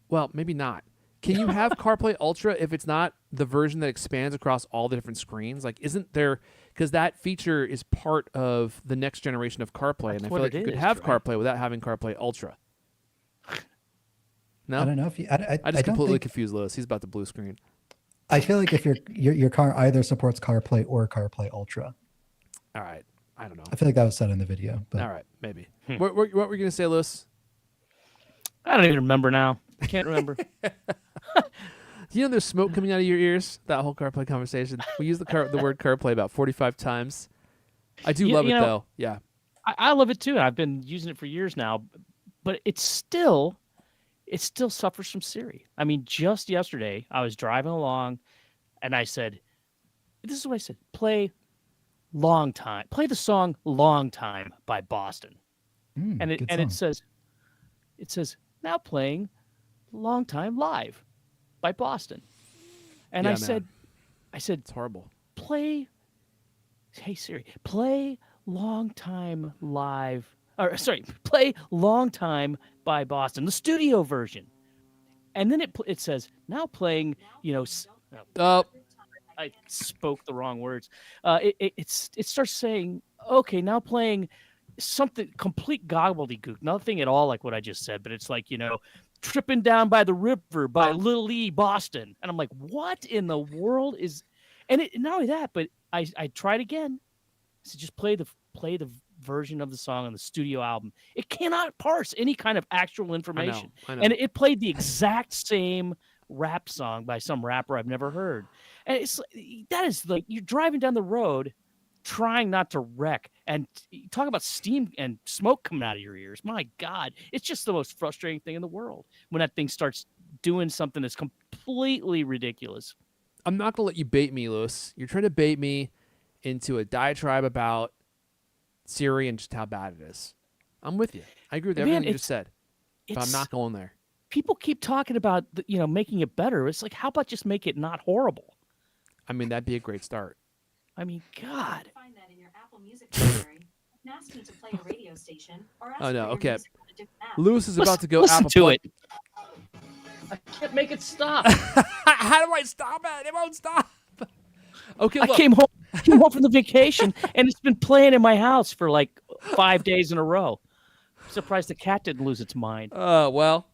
S3: Well, maybe not. Can you have CarPlay Ultra if it's not the version that expands across all the different screens? Like, isn't there... Because that feature is part of the next generation of CarPlay, and I feel like you could have CarPlay without having CarPlay Ultra. No,
S2: I don't know if you. I
S3: I just
S2: don't
S3: completely
S2: think.
S3: confused Lewis. He's about to blue screen.
S2: I feel like if your car either supports CarPlay or CarPlay Ultra.
S3: All right. I don't know.
S2: I feel like that was said in the video, but
S3: All right, maybe. What were you going to say, Lewis?
S1: I don't even remember now. I can't remember.
S3: Do you know there's smoke coming out of your ears? That whole CarPlay conversation. We use the word CarPlay about 45 times. I do love it though. Yeah.
S1: I love it too. I've been using it for years now, but it still suffers from Siri. I mean, just yesterday I was driving along, and I said, "This is what I said: play Long Time. Play the song Long Time by Boston." And
S2: good
S1: it
S2: song.
S1: says now playing Long Time Live by Boston. And
S3: Yeah,
S1: I
S3: man.
S1: said,
S3: It's horrible.
S1: Hey Siri, play Long Time Live, or sorry, play Long Time by Boston, the studio version. And then it says now playing,
S3: Oh,
S1: I spoke the wrong words. It starts saying, okay, now playing something complete gobbledygook, nothing at all like what I just said, but it's like, Tripping Down by the River by Lil E Boston. And I'm like, what in the world is, and not only that, but I tried again. So just play the version of the song on the studio album. It cannot parse any kind of actual information.
S3: I know.
S1: And it played the exact same rap song by some rapper I've never heard. And that is like you're driving down the road trying not to wreck, and talk about steam and smoke coming out of your ears. My God, it's just the most frustrating thing in the world when that thing starts doing something that's completely ridiculous.
S3: I'm not going to let you bait me, Lewis. You're trying to bait me into a diatribe about Siri and just how bad it is. I'm with you. I agree with everything you just said. But I'm not going there.
S1: People keep talking about making it better. It's like, how about just make it not horrible?
S3: I mean, that'd be a great start.
S1: I mean, God.
S4: Find that in your Apple Music library. Ask me to play a radio station, or ask
S3: Oh, no.
S4: for your
S3: Okay.
S4: music on a different app.
S3: Lewis is about to go
S1: Listen
S3: Apple
S1: to
S3: Play-
S1: it. I can't make it stop.
S3: How do I stop it? It won't stop. Okay, look.
S1: I came home from the vacation, and it's been playing in my house for like 5 days in a row. I'm surprised the cat didn't lose its mind.
S3: Well,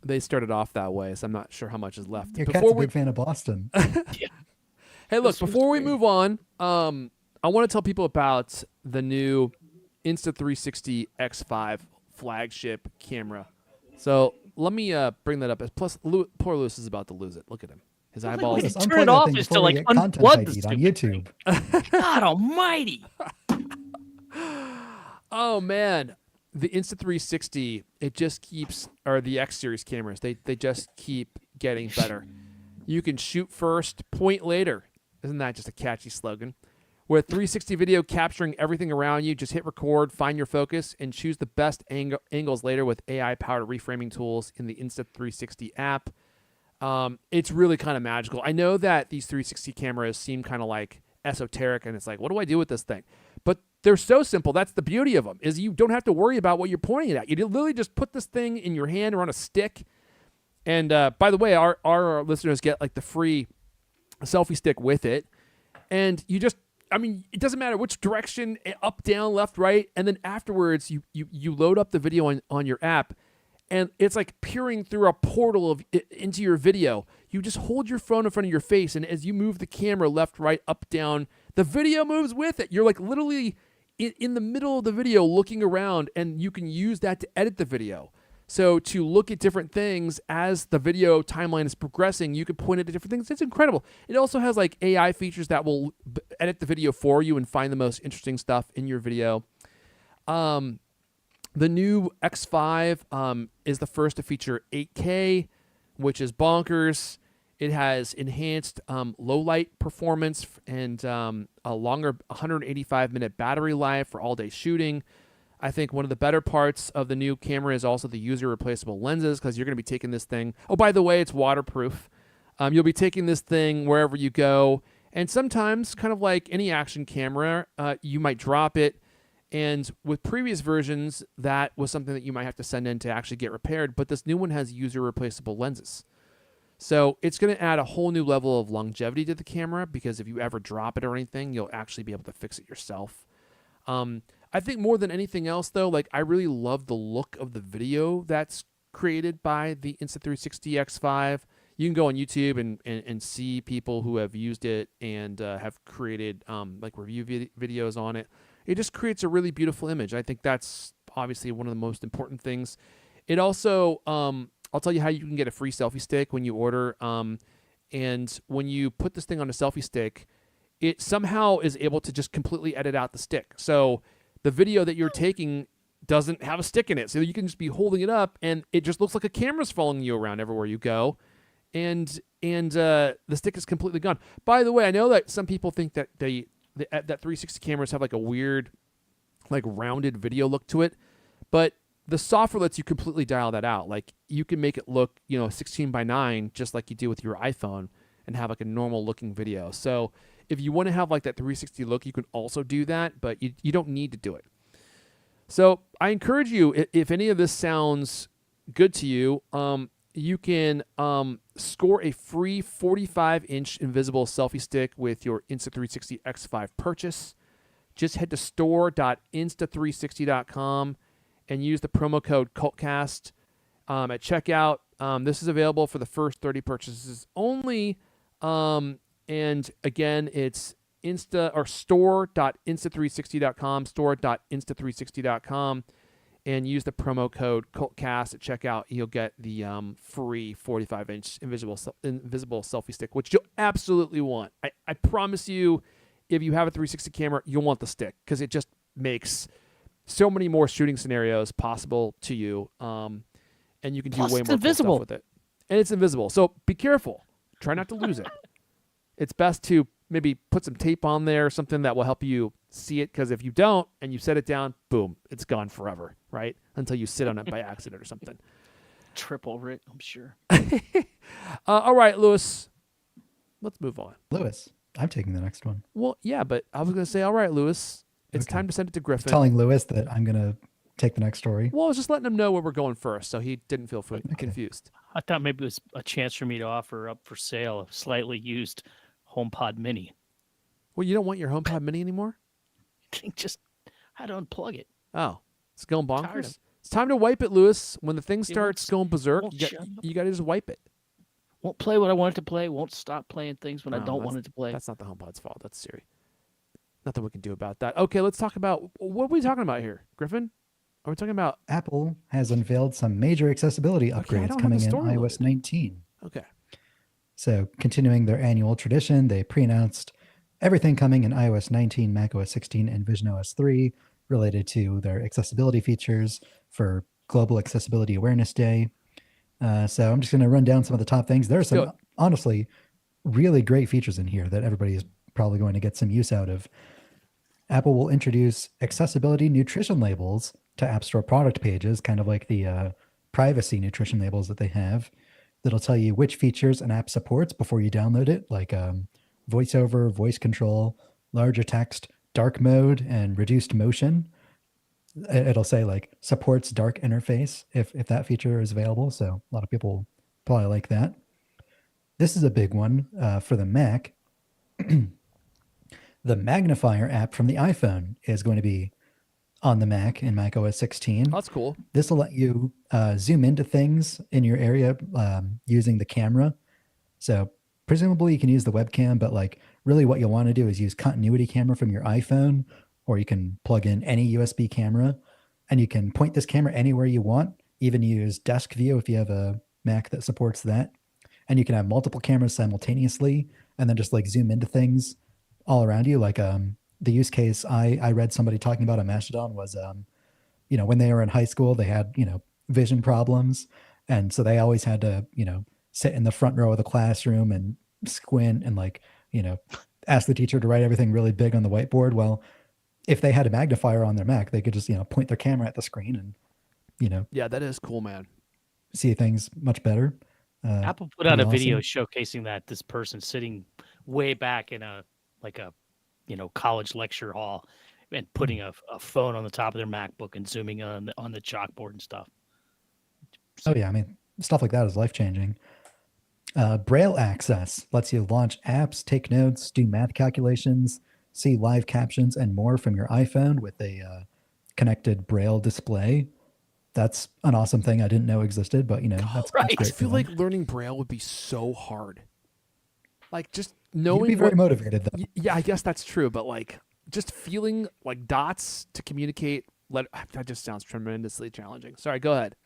S3: they started off that way, so I'm not sure how much is left.
S2: Your cat's a big fan of Boston.
S3: Hey, look, before we move on, I want to tell people about the new Insta360 X5 flagship camera. So let me bring that up. Plus, poor Lewis is about to lose it. Look at him. His eyeballs.
S1: Just
S2: Unplug
S1: turn it
S2: that
S1: off
S2: thing
S1: just
S2: before
S1: to,
S2: we
S1: like,
S2: get content
S1: unplug the
S2: ID'd on YouTube.
S1: God almighty.
S3: Oh, man. The Insta360, it just keeps, or the X series cameras, they just keep getting better. You can shoot first, point later. Isn't that just a catchy slogan? With 360 video capturing everything around you, just hit record, find your focus, and choose the best angles later with AI-powered reframing tools in the Insta360 app. It's really kind of magical. I know that these 360 cameras seem kind of like esoteric, and it's like, what do I do with this thing? But they're so simple. That's the beauty of them, is you don't have to worry about what you're pointing it at. You literally just put this thing in your hand or on a stick. And by the way, our listeners get like the free selfie stick with it. And you just, it doesn't matter which direction, up, down, left, right. And then afterwards, you load up the video on your app, and it's like peering through a portal into your video. You just hold your phone in front of your face, and as you move the camera left, right, up, down, the video moves with it. You're like literally in the middle of the video looking around, and you can use that to edit the video. So to look at different things as the video timeline is progressing, you can point it at different things. It's incredible. It also has like AI features that will edit the video for you and find the most interesting stuff in your video. The new X5 is the first to feature 8K, which is bonkers. It has enhanced low light performance and a longer 185-minute battery life for all-day shooting. I think one of the better parts of the new camera is also the user replaceable lenses, because you're going to be taking this thing. Oh, by the way, it's waterproof. You'll be taking this thing wherever you go. And sometimes, kind of like any action camera, you might drop it. And with previous versions, that was something that you might have to send in to actually get repaired. But this new one has user replaceable lenses. So it's going to add a whole new level of longevity to the camera, because if you ever drop it or anything, you'll actually be able to fix it yourself. I think more than anything else, though, like I really love the look of the video that's created by the Insta360 X5. You can go on YouTube and see people who have used it and have created like review videos on it. It just creates a really beautiful image. I think that's obviously one of the most important things. It also, I'll tell you how you can get a free selfie stick when you order. And when you put this thing on a selfie stick, it somehow is able to just completely edit out the stick. So the video that you're taking doesn't have a stick in it. So you can just be holding it up and it just looks like a camera's following you around everywhere you go. And the stick is completely gone. By the way, I know that some people think that that 360 cameras have like a weird, like rounded video look to it, but the software lets you completely dial that out. Like you can make it look, 16:9, just like you do with your iPhone, and have like a normal looking video. So if you want to have like that 360 look, you can also do that, but you don't need to do it. So I encourage you, if any of this sounds good to you, you can score a free 45-inch invisible selfie stick with your Insta360 X5 purchase. Just head to store.insta360.com and use the promo code CultCast at checkout. This is available for the first 30 purchases only. And again, it's store.insta360.com, store.insta360.com. And use the promo code CultCast at checkout. You'll get the free 45-inch invisible selfie stick, which you'll absolutely want. I promise you, if you have a 360 camera, you'll want the stick because it just makes so many more shooting scenarios possible to you. And you can do way more cool stuff with it. And it's invisible. So be careful. Try not to lose it. It's best to maybe put some tape on there or something that will help you see it, because if you don't and you set it down, boom, it's gone forever, right? Until you sit on it by accident or something.
S1: Trip over it, I'm sure.
S3: All right, Lewis, let's move on.
S2: Lewis, I'm taking the next one.
S3: Well, yeah, but I was going to say, all right, Lewis, it's time to send it to Griffin.
S2: Telling Lewis that I'm going to take the next story.
S3: Well, I was just letting him know where we're going first, so he didn't feel confused.
S1: I thought maybe it was a chance for me to offer up for sale a slightly used HomePod Mini.
S3: Well, you don't want your HomePod Mini anymore?
S1: Just had to unplug it.
S3: Oh, it's going bonkers. It's time to wipe it, Lewis. When the thing starts going berserk, you got to just wipe it.
S1: Won't play what I want it to play. Won't stop playing things when I don't want it to play.
S3: That's not the HomePod's fault. That's Siri. Nothing we can do about that. Okay, let's talk about, what are we talking about here, Griffin? Are we talking about?
S2: Apple has unveiled some major accessibility upgrades coming in iOS 19.
S3: Okay.
S2: So continuing their annual tradition, they pre-announced everything coming in iOS 19, macOS 16, and visionOS 3 related to their accessibility features for Global Accessibility Awareness Day. So I'm just going to run down some of the top things. There are some, honestly, really great features in here that everybody is probably going to get some use out of. Apple will introduce accessibility nutrition labels to App Store product pages, kind of like the privacy nutrition labels that they have, that'll tell you which features an app supports before you download it, like voiceover, voice control, larger text, dark mode, and reduced motion. It'll say like supports dark interface if that feature is available. So a lot of people probably like that. This is a big one for the Mac. The magnifier app from the iPhone is going to be on the Mac in macOS 16.
S3: Oh, that's cool.
S2: This will let you zoom into things in your area using the camera. So presumably you can use the webcam, but like really what you'll want to do is use continuity camera from your iPhone, or you can plug in any USB camera and you can point this camera anywhere you want, even use desk view if you have a Mac that supports that. And you can have multiple cameras simultaneously and then just like zoom into things all around you. Like the use case I read somebody talking about on Mastodon was, when they were in high school, they had, vision problems. And so they always had to, sit in the front row of the classroom and squint and ask the teacher to write everything really big on the whiteboard. Well, if they had a magnifier on their Mac, they could just, point their camera at the screen and,
S3: yeah, that is cool, man.
S2: See things much better.
S1: Apple put out a video showcasing that this person sitting way back in a college lecture hall and putting a phone on the top of their MacBook and zooming on the chalkboard and stuff.
S2: Oh yeah, I mean, stuff like that is life-changing. Braille access lets you launch apps, take notes, do math calculations, see live captions, and more from your iPhone with a connected Braille display. that's an awesome thing I didn't know existed, but that's
S1: Right.
S3: I
S2: great.
S3: feel
S2: for
S3: like
S2: them.
S3: learning Braille would be so hard. Like just
S2: You'd
S3: knowing
S2: be very
S3: what.
S2: motivated though.
S3: Yeah, I guess that's true. But like just feeling like dots to communicate. That just sounds tremendously challenging. Sorry, go ahead.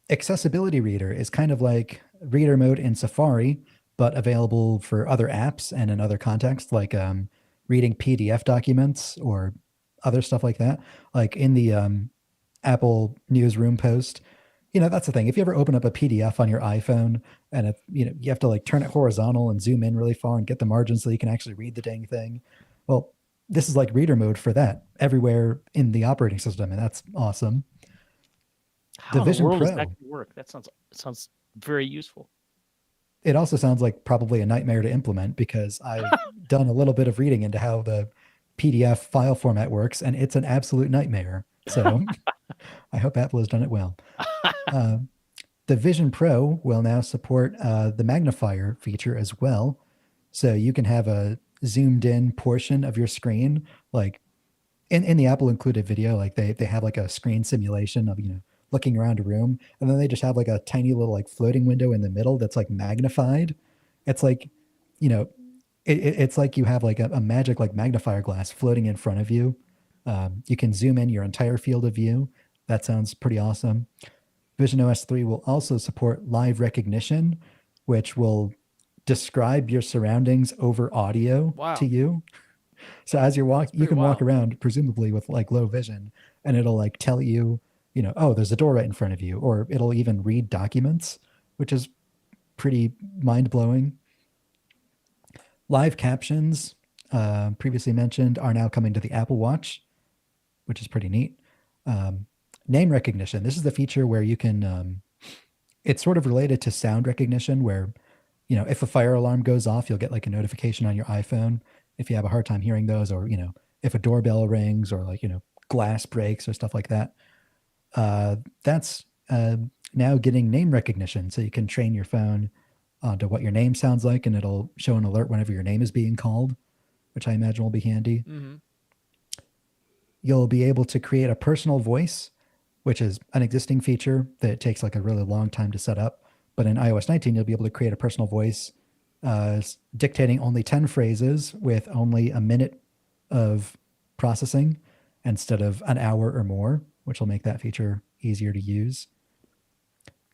S2: Accessibility Reader is kind of like reader mode in Safari, but available for other apps and in other contexts, like reading PDF documents or other stuff like that. Like in the Apple newsroom post, that's the thing. If you ever open up a PDF on your iPhone and you have to like turn it horizontal and zoom in really far and get the margins so you can actually read the dang thing. Well, this is like reader mode for that everywhere in the operating system, and that's awesome.
S1: How in
S2: Vision
S1: the world does
S2: Pro.
S1: that gonna work? That sounds very useful.
S2: It also sounds like probably a nightmare to implement because I've done a little bit of reading into how the PDF file format works, and it's an absolute nightmare. So I hope Apple has done it well. The Vision Pro will now support the magnifier feature as well. So you can have a zoomed in portion of your screen, like in the Apple included video, like they have like a screen simulation of, looking around a room, and then they just have like a tiny little like floating window in the middle that's like magnified. It's like, it's like you have like a magic like magnifier glass floating in front of you. You can zoom in your entire field of view. That sounds pretty awesome. visionOS 3 will also support live recognition, which will describe your surroundings over audio to you. So as you're walking, you can walk around presumably with like low vision, and it'll like tell you, oh, there's a door right in front of you, or it'll even read documents, which is pretty mind-blowing. Live captions, previously mentioned, are now coming to the Apple Watch, which is pretty neat. Name recognition. This is the feature where you can, it's sort of related to sound recognition where, if a fire alarm goes off, you'll get like a notification on your iPhone if you have a hard time hearing those, or, if a doorbell rings or like, glass breaks or stuff like that. That's now getting name recognition. So you can train your phone to what your name sounds like, and it'll show an alert whenever your name is being called, which I imagine will be handy.
S3: Mm-hmm.
S2: You'll be able to create a personal voice, which is an existing feature that takes like a really long time to set up. But in iOS 19, you'll be able to create a personal voice dictating only 10 phrases with only a minute of processing instead of an hour or more, which will make that feature easier to use.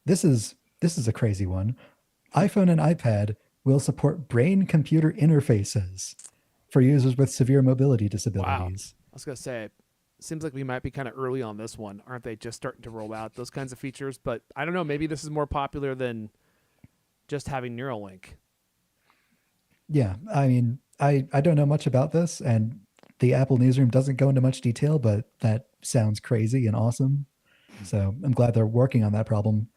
S2: This is a crazy one. iPhone and iPad will support brain-computer interfaces for users with severe mobility disabilities.
S3: Wow. I was going to say, seems like we might be kind of early on this one. Aren't they just starting to roll out those kinds of features? But I don't know. Maybe this is more popular than just having Neuralink.
S2: Yeah. I mean, I don't know much about this, and the Apple newsroom doesn't go into much detail, but that sounds crazy and awesome. So I'm glad they're working on that problem.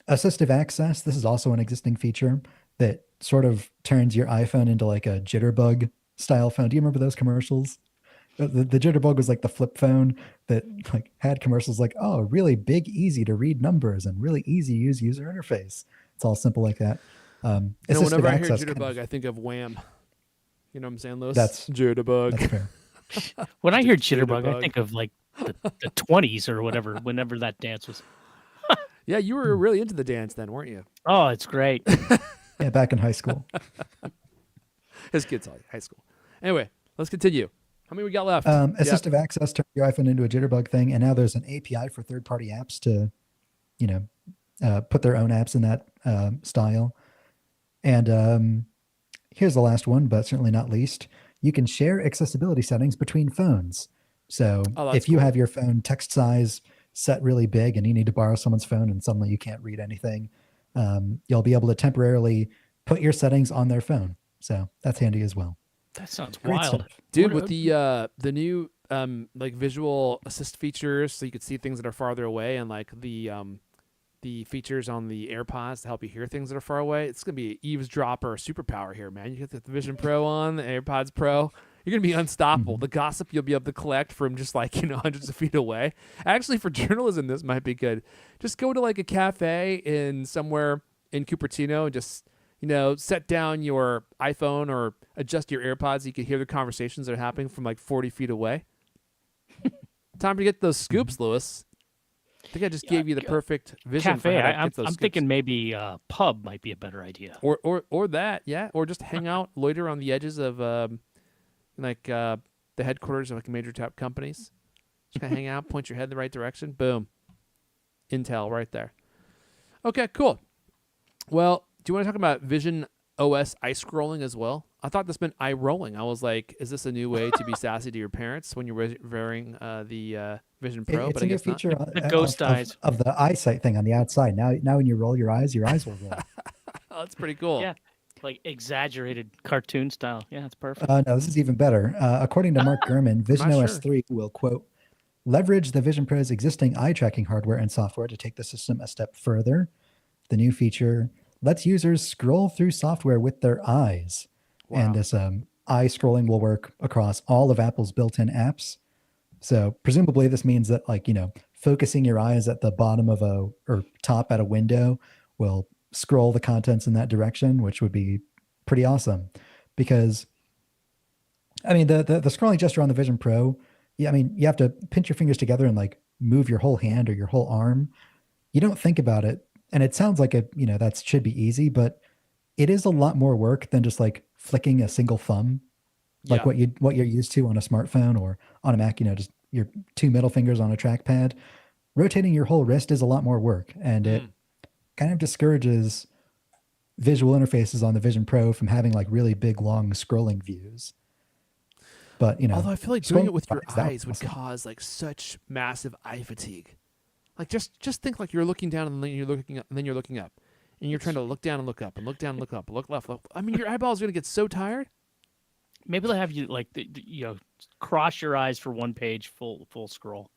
S2: Assistive access. This is also an existing feature that sort of turns your iPhone into like a jitterbug style phone. Do you remember those commercials? The jitterbug was like the flip phone that like had commercials like, oh, really big, easy to read numbers and really easy to use user interface. It's all simple like that.
S3: Whenever I hear jitterbug, I think of Wham. You know what I'm saying, Lewis?
S2: That's
S3: jitterbug.
S2: That's fair.
S1: When I hear jitterbug, I think of like the 20s or whatever, whenever that dance was.
S3: Yeah, you were really into the dance then, weren't you?
S1: Oh, it's great.
S2: Yeah, back in high school.
S3: His kids all high school. Anyway, let's continue. How many we got left?
S2: Assistive access turned your iPhone into a jitterbug thing, and now there's an API for third-party apps to, put their own apps in that style. And here's the last one, but certainly not least. You can share accessibility settings between phones. So if you have your phone text size set really big and you need to borrow someone's phone and suddenly you can't read anything, you'll be able to temporarily put your settings on their phone. So that's handy as well.
S1: That sounds
S2: Great
S1: wild.
S2: stuff.
S3: Dude, with the new like visual assist features, so you could see things that are farther away, and like the features on the AirPods to help you hear things that are far away, it's gonna be an eavesdropper superpower here, man. You get the Vision Pro on, the AirPods Pro, you're gonna be unstoppable. The gossip you'll be able to collect from just like hundreds of feet away. Actually, for journalism, this might be good. Just go to like a cafe in somewhere in Cupertino and just set down your iPhone or adjust your AirPods so you can hear the conversations that are happening from like 40 feet away. Time to get those scoops, Lewis. I think I just gave you the perfect vision for
S1: Cafe.
S3: how to
S1: I'm
S3: get those scoops.
S1: thinking maybe pub might be a better idea.
S3: Or that, yeah. Or just hang out, loiter on the edges of the headquarters of like major tech companies. Just kind of hang out, point your head in the right direction. Boom. Intel right there. Okay, cool. Well, do you want to talk about visionOS eye scrolling as well? I thought this meant eye rolling. I was like, is this a new way to be sassy to your parents when you're wearing the Vision Pro?
S2: It's
S3: But
S2: a
S3: I
S2: new
S3: guess not.
S2: feature
S1: The ghost eyes.
S2: of the eyesight thing on the outside. Now when you roll your eyes will roll.
S3: Oh, that's pretty cool.
S1: Yeah, like exaggerated cartoon style. Yeah, it's perfect.
S2: No, this is even better. According to Mark Gurman, visionOS
S3: sure.
S2: 3 will, quote, leverage the Vision Pro's existing eye tracking hardware and software to take the system a step further. The new feature lets users scroll through software with their eyes.
S3: Wow.
S2: And this eye scrolling will work across all of Apple's built-in apps. So presumably this means that, like, focusing your eyes at the bottom of or top at a window will scroll the contents in that direction, which would be pretty awesome. Because, I mean, the scrolling gesture on the Vision Pro, yeah, I mean, you have to pinch your fingers together and like move your whole hand or your whole arm. You don't think about it. And it sounds like that should be easy, but it is a lot more work than just like flicking a single thumb, like
S3: Yeah.
S2: what you're used to on a smartphone or on a Mac, just your two middle fingers on a trackpad. Rotating your whole wrist is a lot more work, and it kind of discourages visual interfaces on the Vision Pro from having like really big, long scrolling views. But
S3: Although I feel like doing it with your
S2: that
S3: eyes would
S2: awesome.
S3: cause like such massive eye fatigue. Like just think like you're looking down and then you're looking up and then you're looking up, and you're trying to look down and look up and look down and look up, look left, look. I mean, your eyeballs are gonna get so tired.
S1: Maybe they'll have you like cross your eyes for one page, full scroll.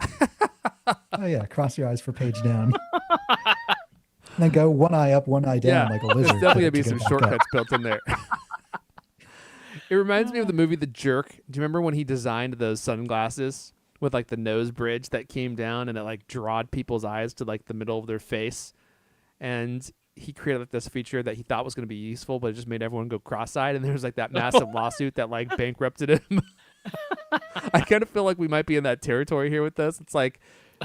S2: Oh yeah, cross your eyes for page down. And then go one eye up, one eye down, like a lizard.
S3: There's definitely gonna be
S2: to
S3: some
S2: go back up.
S3: shortcuts built in there. It reminds me of the movie The Jerk. Do you remember when he designed those sunglasses with like the nose bridge that came down and it like drawed people's eyes to like the middle of their face? And he created like this feature that he thought was going to be useful, but it just made everyone go cross-eyed. And there was like that massive lawsuit that like bankrupted him. I kind of feel like we might be in that territory here with this. It's like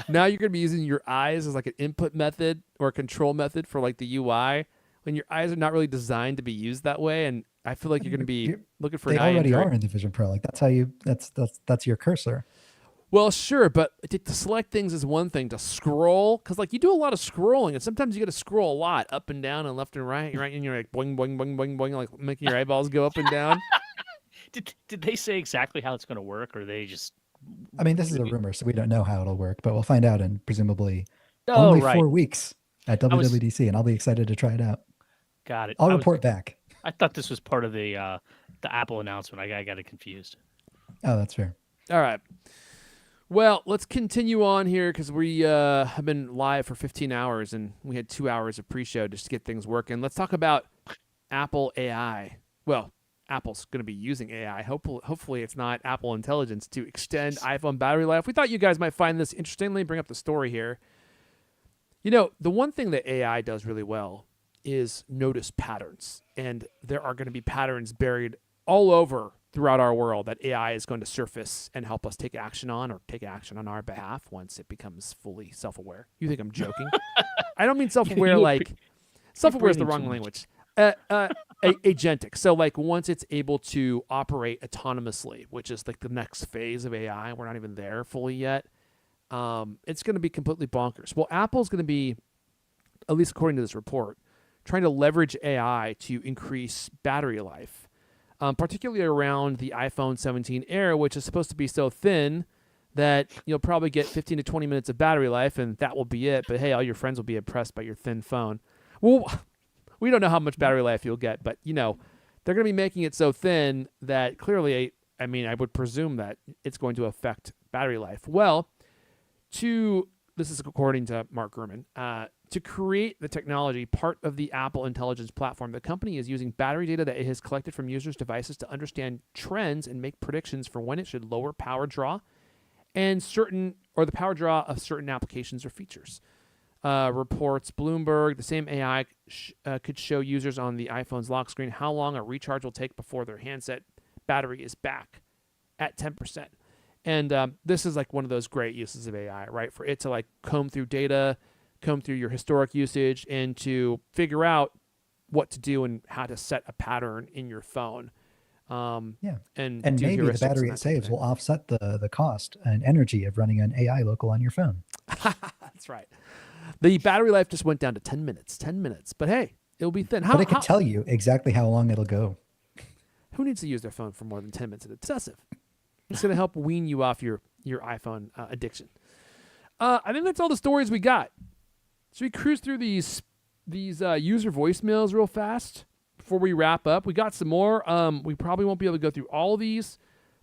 S3: now you're going to be using your eyes as like an input method or a control method for like the UI when your eyes are not really designed to be used that way. And I feel like you're going to be looking for
S2: They
S3: an eye
S2: already
S3: injury.
S2: are in the Vision Pro. Like that's your cursor.
S3: Well, sure, but to select things is one thing. To scroll, because like you do a lot of scrolling, and sometimes you got to scroll a lot up and down and left and right. You're right, and you're like boing, boing, boing, boing, boing, like making your eyeballs go up and down.
S1: Did they say exactly how it's going to work, or they just?
S2: I mean, this is a rumor, so we don't know how it'll work, but we'll find out in presumably
S1: Oh,
S2: only
S1: right.
S2: 4 weeks at
S1: was-
S2: WWDC, and I'll be excited to try it out.
S1: Got it.
S2: I'll report back.
S1: I thought this was part of the Apple announcement. I got it confused.
S2: Oh, that's fair.
S3: All right. Well, let's continue on here because we have been live for 15 hours and we had 2 hours of pre-show just to get things working. Let's talk about Apple AI. Well, Apple's going to be using AI. Hopefully it's not Apple Intelligence to extend iPhone battery life. We thought you guys might find this interesting. Let me bring up the story here. The one thing that AI does really well is notice patterns. And there are going to be patterns buried all over throughout our world that AI is going to surface and help us take action on or take action on our behalf once it becomes fully self-aware. You think I'm joking? I don't mean self-aware like self-aware is the wrong language. Agentic. So like once it's able to operate autonomously, which is like the next phase of AI, we're not even there fully yet. It's going to be completely bonkers. Well, Apple's going to be, at least according to this report, trying to leverage AI to increase battery life. Particularly around the iPhone 17 Air, which is supposed to be so thin that you'll probably get 15 to 20 minutes of battery life, and that will be it. But hey, all your friends will be impressed by your thin phone. Well, we don't know how much battery life you'll get, but they're going to be making it so thin that clearly, I would presume that it's going to affect battery life. Well, this is according to Mark Gurman, to create the technology, part of the Apple Intelligence platform, the company is using battery data that it has collected from users' devices to understand trends and make predictions for when it should lower power draw and the power draw of certain applications or features. Reports Bloomberg, the same AI could show users on the iPhone's lock screen how long a recharge will take before their handset battery is back at 10%. And this is like one of those great uses of AI, right? For it to like comb through data, comb through your historic usage, and to figure out what to do and how to set a pattern in your phone. And
S2: And
S3: do
S2: maybe the
S3: heuristics and
S2: battery
S3: that
S2: it
S3: type of
S2: saves
S3: thing.
S2: will offset the cost and energy of running an AI local on your phone.
S3: That's right. The battery life just went down to 10 minutes. 10 minutes. But hey, it'll be thin.
S2: But it can tell you exactly how long it'll go.
S3: Who needs to use their phone for more than 10 minutes? It's excessive. It's going to help wean you off your iPhone addiction. I think that's all the stories we got. Should we cruise through these user voicemails real fast before we wrap up? We got some more. We probably won't be able to go through all of these.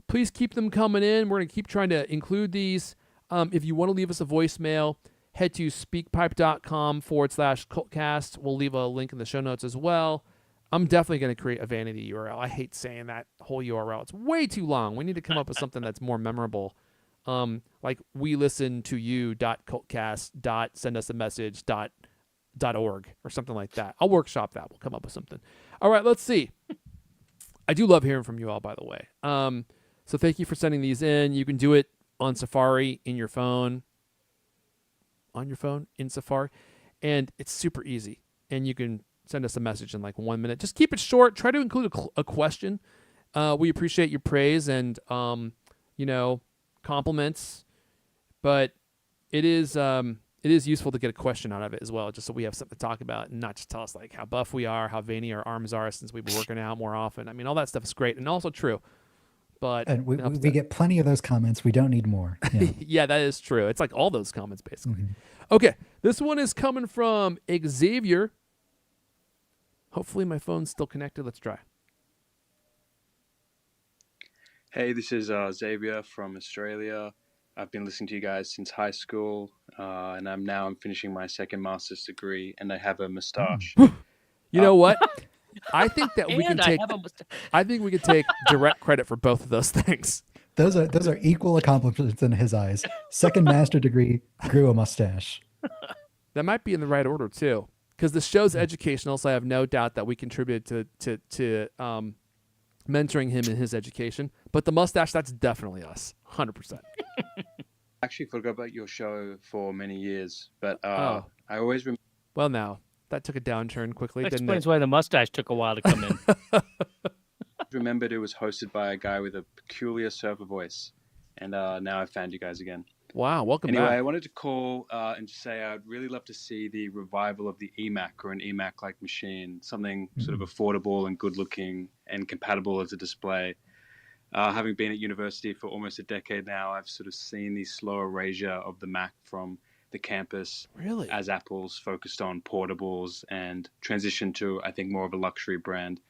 S3: Please keep them coming in. We're going to keep trying to include these. If you want to leave us a voicemail, head to speakpipe.com/CultCast. We'll leave a link in the show notes as well. I'm definitely going to create a vanity URL. I hate saying that whole URL. It's way too long. We need to come up with something that's more memorable. Like we listen to you.cultcast.sendusamessage.org or something like that. I'll workshop that. We'll come up with something. All right, let's see. I do love hearing from you all, by the way. So thank you for sending these in. You can do it on Safari, in your phone, in Safari, and it's super easy. And you can send us a message in like 1 minute. Just keep it short. Try to include a question. We appreciate your praise and, compliments, but it is useful to get a question out of it as well, just so we have something to talk about and not just tell us like how buff we are, how veiny our arms are since we've been working out more often. I mean, all that stuff is great and also true. But
S2: And we get plenty of those comments. We don't need more. Yeah.
S3: yeah, that is true. It's like all those comments basically.
S2: Mhm.
S3: Okay, this one is coming from Xavier. Hopefully my phone's still connected. Let's try.
S5: Hey, this is Xavier from Australia. I've been listening to you guys since high school, and I'm finishing my second master's degree, and I have a mustache.
S3: You know what? I think that we can
S1: And I
S3: take.
S1: have a mustache.
S3: I think we can take direct credit for both of those things.
S2: Those are equal accomplishments in his eyes. Second master degree, grew a mustache.
S3: That might be in the right order too, because the show's educational. So I have no doubt that we contributed to mentoring him in his education. But the mustache, that's definitely us, 100%.
S5: Actually forgot about your show for many years, but
S3: Oh.
S5: I always
S3: Well, now that took a downturn quickly,
S1: That
S3: didn't
S1: explains
S3: it?
S1: why the mustache took a while to come in.
S5: remembered it was hosted by a guy with a peculiar surfer voice, and now I found you guys again.
S3: Wow, welcome
S5: Anyway, I
S3: back.
S5: wanted to call and just say I'd really love to see the revival of the eMac or an eMac-like machine, something sort of affordable and good-looking and compatible as a display. Having been at university for almost a decade now, I've sort of seen the slow erasure of the Mac from the campus
S3: Really?
S5: as Apple's focused on portables and transitioned to, I think, more of a luxury brand.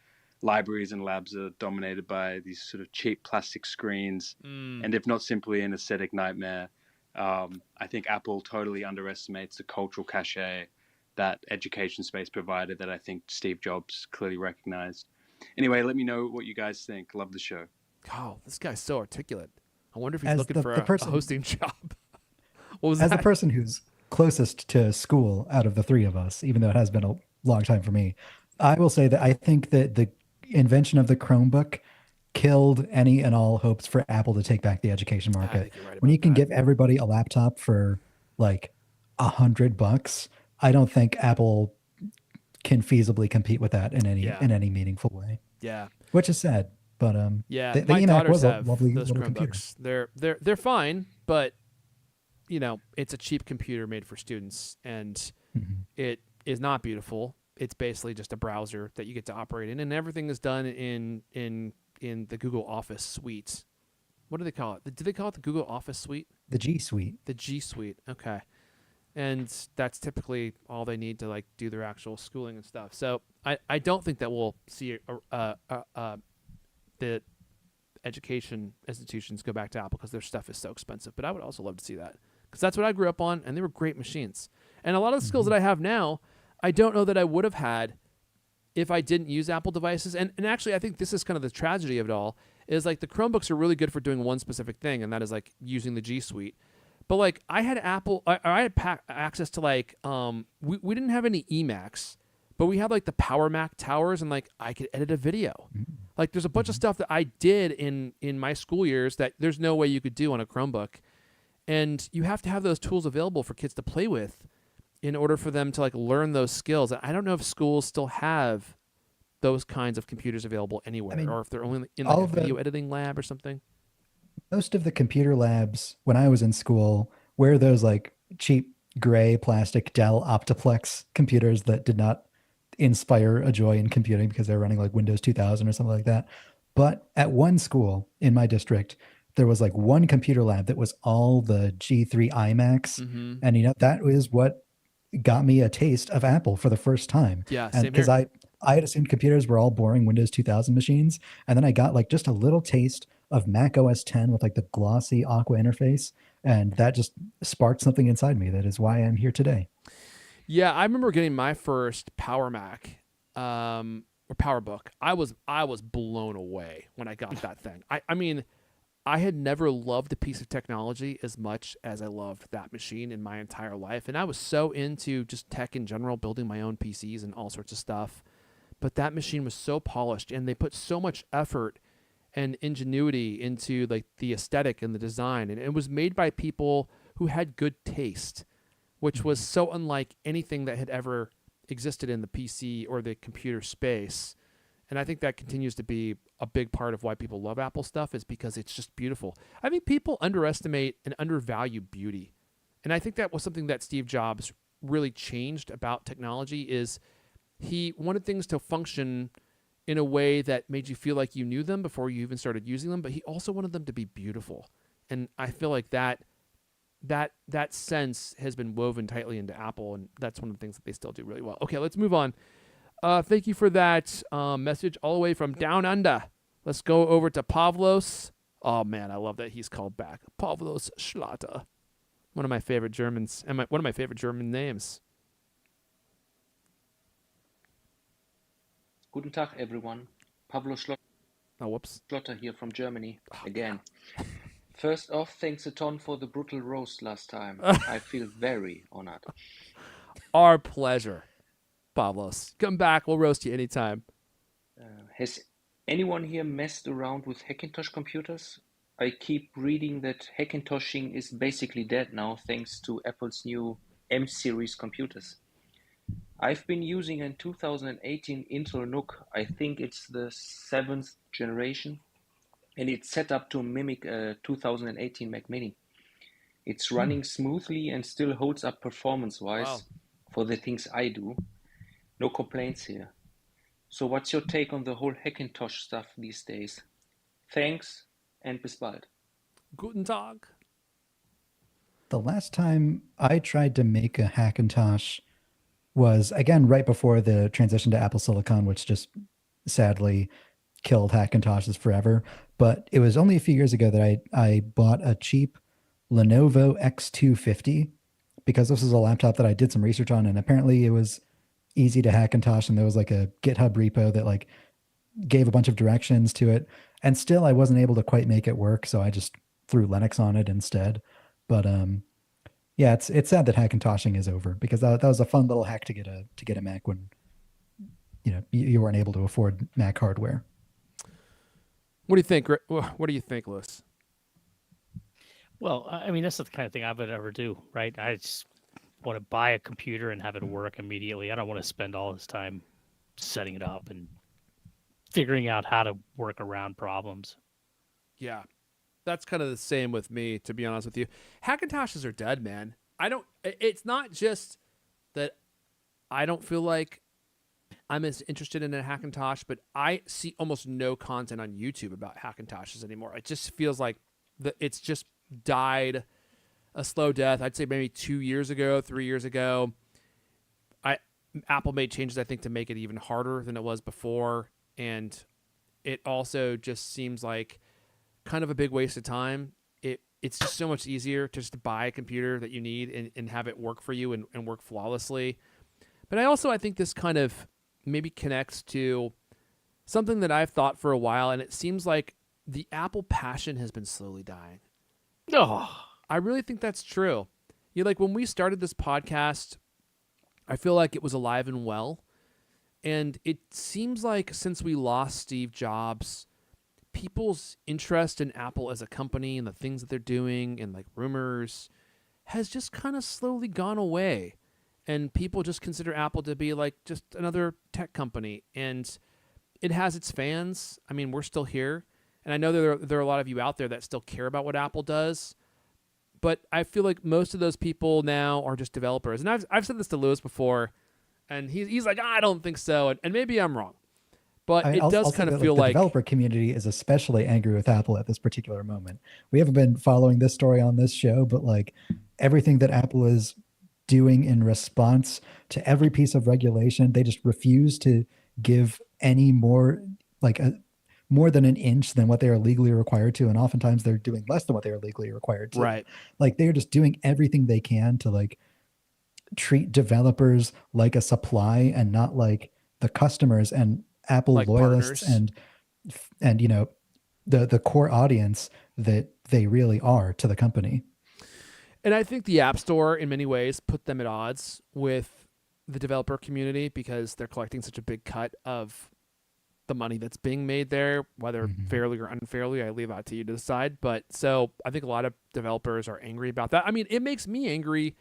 S5: Libraries and labs are dominated by these sort of cheap plastic screens, and if not simply an aesthetic nightmare, I think Apple totally underestimates the cultural cachet that education space provided that I think Steve Jobs clearly recognized. Anyway, let me know what you guys think. Love the show.
S3: Oh, this guy's so articulate. I wonder if he's
S2: As
S3: looking
S2: the
S3: for a
S2: person-
S3: hosting job. What was
S2: As
S3: that?
S2: the person who's closest to school out of the three of us, even though it has been a long time for me, I will say that I think that the invention of the Chromebook killed any and all hopes for Apple to take back the education
S3: I
S2: market.
S3: think you're right
S2: When you
S3: about
S2: can
S3: that.
S2: give everybody a laptop for like $100, I don't think Apple can feasibly compete with that in any meaningful way.
S3: Yeah.
S2: Which is sad. But
S3: Yeah,
S2: the
S3: my
S2: eMac
S3: daughters
S2: was a
S3: have
S2: lovely
S3: those
S2: little computer.
S3: Chromebooks. They're fine, but you know, it's a cheap computer made for students, and
S2: Mhm.
S3: it is not beautiful. It's basically just a browser that you get to operate in, and everything is done in the Google Office suite. What do they call it? Do they call it the Google Office suite?
S2: The G Suite.
S3: The G Suite. Okay. And that's typically all they need to like do their actual schooling and stuff. So I don't think that we'll see the education institutions go back to Apple because their stuff is so expensive. But I would also love to see that because that's what I grew up on, and they were great machines. And a lot of the skills that I have now, I don't know that I would have had if I didn't use Apple devices. And actually, I think this is kind of the tragedy of it all, is like the Chromebooks are really good for doing one specific thing, and that is like using the G Suite. But like I had I had access to like we didn't have any eMacs, but we had like the Power Mac towers, and like I could edit a video. Like there's a bunch of stuff that I did in my school years that there's no way you could do on a Chromebook. And you have to have those tools available for kids to play with in order for them to like learn those skills. I don't know if schools still have those kinds of computers available anywhere, or if they're only in like a video editing lab or something.
S2: Most of the computer labs when I was in school were those like cheap gray plastic Dell Optiplex computers that did not inspire a joy in computing because they're running like Windows 2000 or something like that. But at one school in my district, there was like one computer lab that was all the G3 iMacs. And that was what got me a taste of Apple for the first time.
S3: Yeah,
S2: and because I had assumed computers were all boring Windows 2000 machines, and then I got like just a little taste of Mac OS 10 with like the glossy Aqua interface, and that just sparked something inside me. That is why I'm here today.
S3: Yeah, I remember getting my first Power Mac or PowerBook. I was blown away when I got that thing. I mean, I had never loved a piece of technology as much as I loved that machine in my entire life. And I was so into just tech in general, building my own PCs and all sorts of stuff. But that machine was so polished, and they put so much effort and ingenuity into like the aesthetic and the design. And it was made by people who had good taste, which was so unlike anything that had ever existed in the PC or the computer space. And I think that continues to be a big part of why people love Apple stuff, is because it's just beautiful. I think people underestimate and undervalue beauty. And I think that was something that Steve Jobs really changed about technology, is he wanted things to function in a way that made you feel like you knew them before you even started using them, but he also wanted them to be beautiful. And I feel like that sense has been woven tightly into Apple, and that's one of the things that they still do really well. Okay, let's move on. Thank you for that message all the way from down under. Let's go over to Pavlos. Oh, man, I love that he's called back. Pavlos Schlatter. One of my favorite Germans, and one of my favorite German names.
S6: Guten Tag, everyone. Pablo
S3: Oh,
S6: Schlotter here from Germany again. First off, thanks a ton for the brutal roast last time. I feel very honored.
S3: Our pleasure, Pavlos. Come back. We'll roast you anytime.
S6: Has anyone here messed around with Hackintosh computers? I keep reading that Hackintoshing is basically dead now thanks to Apple's new M-series computers. I've been using a 2018 Intel NUC. I think it's the 7th generation. And it's set up to mimic a 2018 Mac Mini. It's running smoothly and still holds up performance-wise for the things I do. No complaints here. So what's your take on the whole Hackintosh stuff these days? Thanks, and bis bald.
S3: Guten Tag.
S2: The last time I tried to make a Hackintosh was, again, right before the transition to Apple Silicon, which just sadly killed Hackintoshes forever. But it was only a few years ago that I bought a cheap Lenovo X250, because this was a laptop that I did some research on, and apparently it was easy to Hackintosh, and there was like a GitHub repo that like gave a bunch of directions to it, and still I wasn't able to quite make it work, so I just threw Linux on it instead. But yeah, it's sad that Hackintoshing is over, because that was a fun little hack to get a Mac when you weren't able to afford Mac hardware.
S3: What do you think? What do you think, Lewis?
S1: Well, I mean, that's the kind of thing I would ever do, right? I just want to buy a computer and have it work immediately. I don't want to spend all this time setting it up and figuring out how to work around problems.
S3: Yeah, that's kind of the same with me, to be honest with you. Hackintoshes are dead, man. It's not just that I don't feel like I'm as interested in a Hackintosh, but I see almost no content on YouTube about Hackintoshes anymore. It just feels like it's just died a slow death. I'd say maybe 2 years ago, 3 years ago, Apple made changes, I think, to make it even harder than it was before. And it also just seems like kind of a big waste of time. It's just so much easier to just buy a computer that you need and have it work for you and work flawlessly. But I think this kind of maybe connects to something that I've thought for a while, and it seems like the Apple passion has been slowly dying.
S1: Oh,
S3: I really think that's true. Like when we started this podcast, I feel like it was alive and well, And it seems like since we lost Steve Jobs, people's interest in Apple as a company and the things that they're doing and like rumors has just kind of slowly gone away. And people just consider Apple to be like just another tech company. And it has its fans. I mean, we're still here. And I know there are a lot of you out there that still care about what Apple does. But I feel like most of those people now are just developers. And I've said this to Lewis before, and he's like, I don't think so. And maybe I'm wrong. But
S2: I mean,
S3: it does kind of feel
S2: the
S3: like
S2: developer community is especially angry with Apple at this particular moment. We haven't been following this story on this show, but like everything that Apple is doing in response to every piece of regulation, they just refuse to give any more, like more than an inch than what they are legally required to, and oftentimes they're doing less than what they are legally required to.
S3: right.
S2: Like they're just doing everything they can to like treat developers like a supply and not like the customers and Apple
S3: Like
S2: loyalists
S3: partners.
S2: and you know the core audience that they really are to the company.
S3: And I think the App Store, in many ways, put them at odds with the developer community because they're collecting such a big cut of the money that's being made there, whether fairly or unfairly. I leave that to you to decide. But so I think a lot of developers are angry about that. I mean, it makes me angry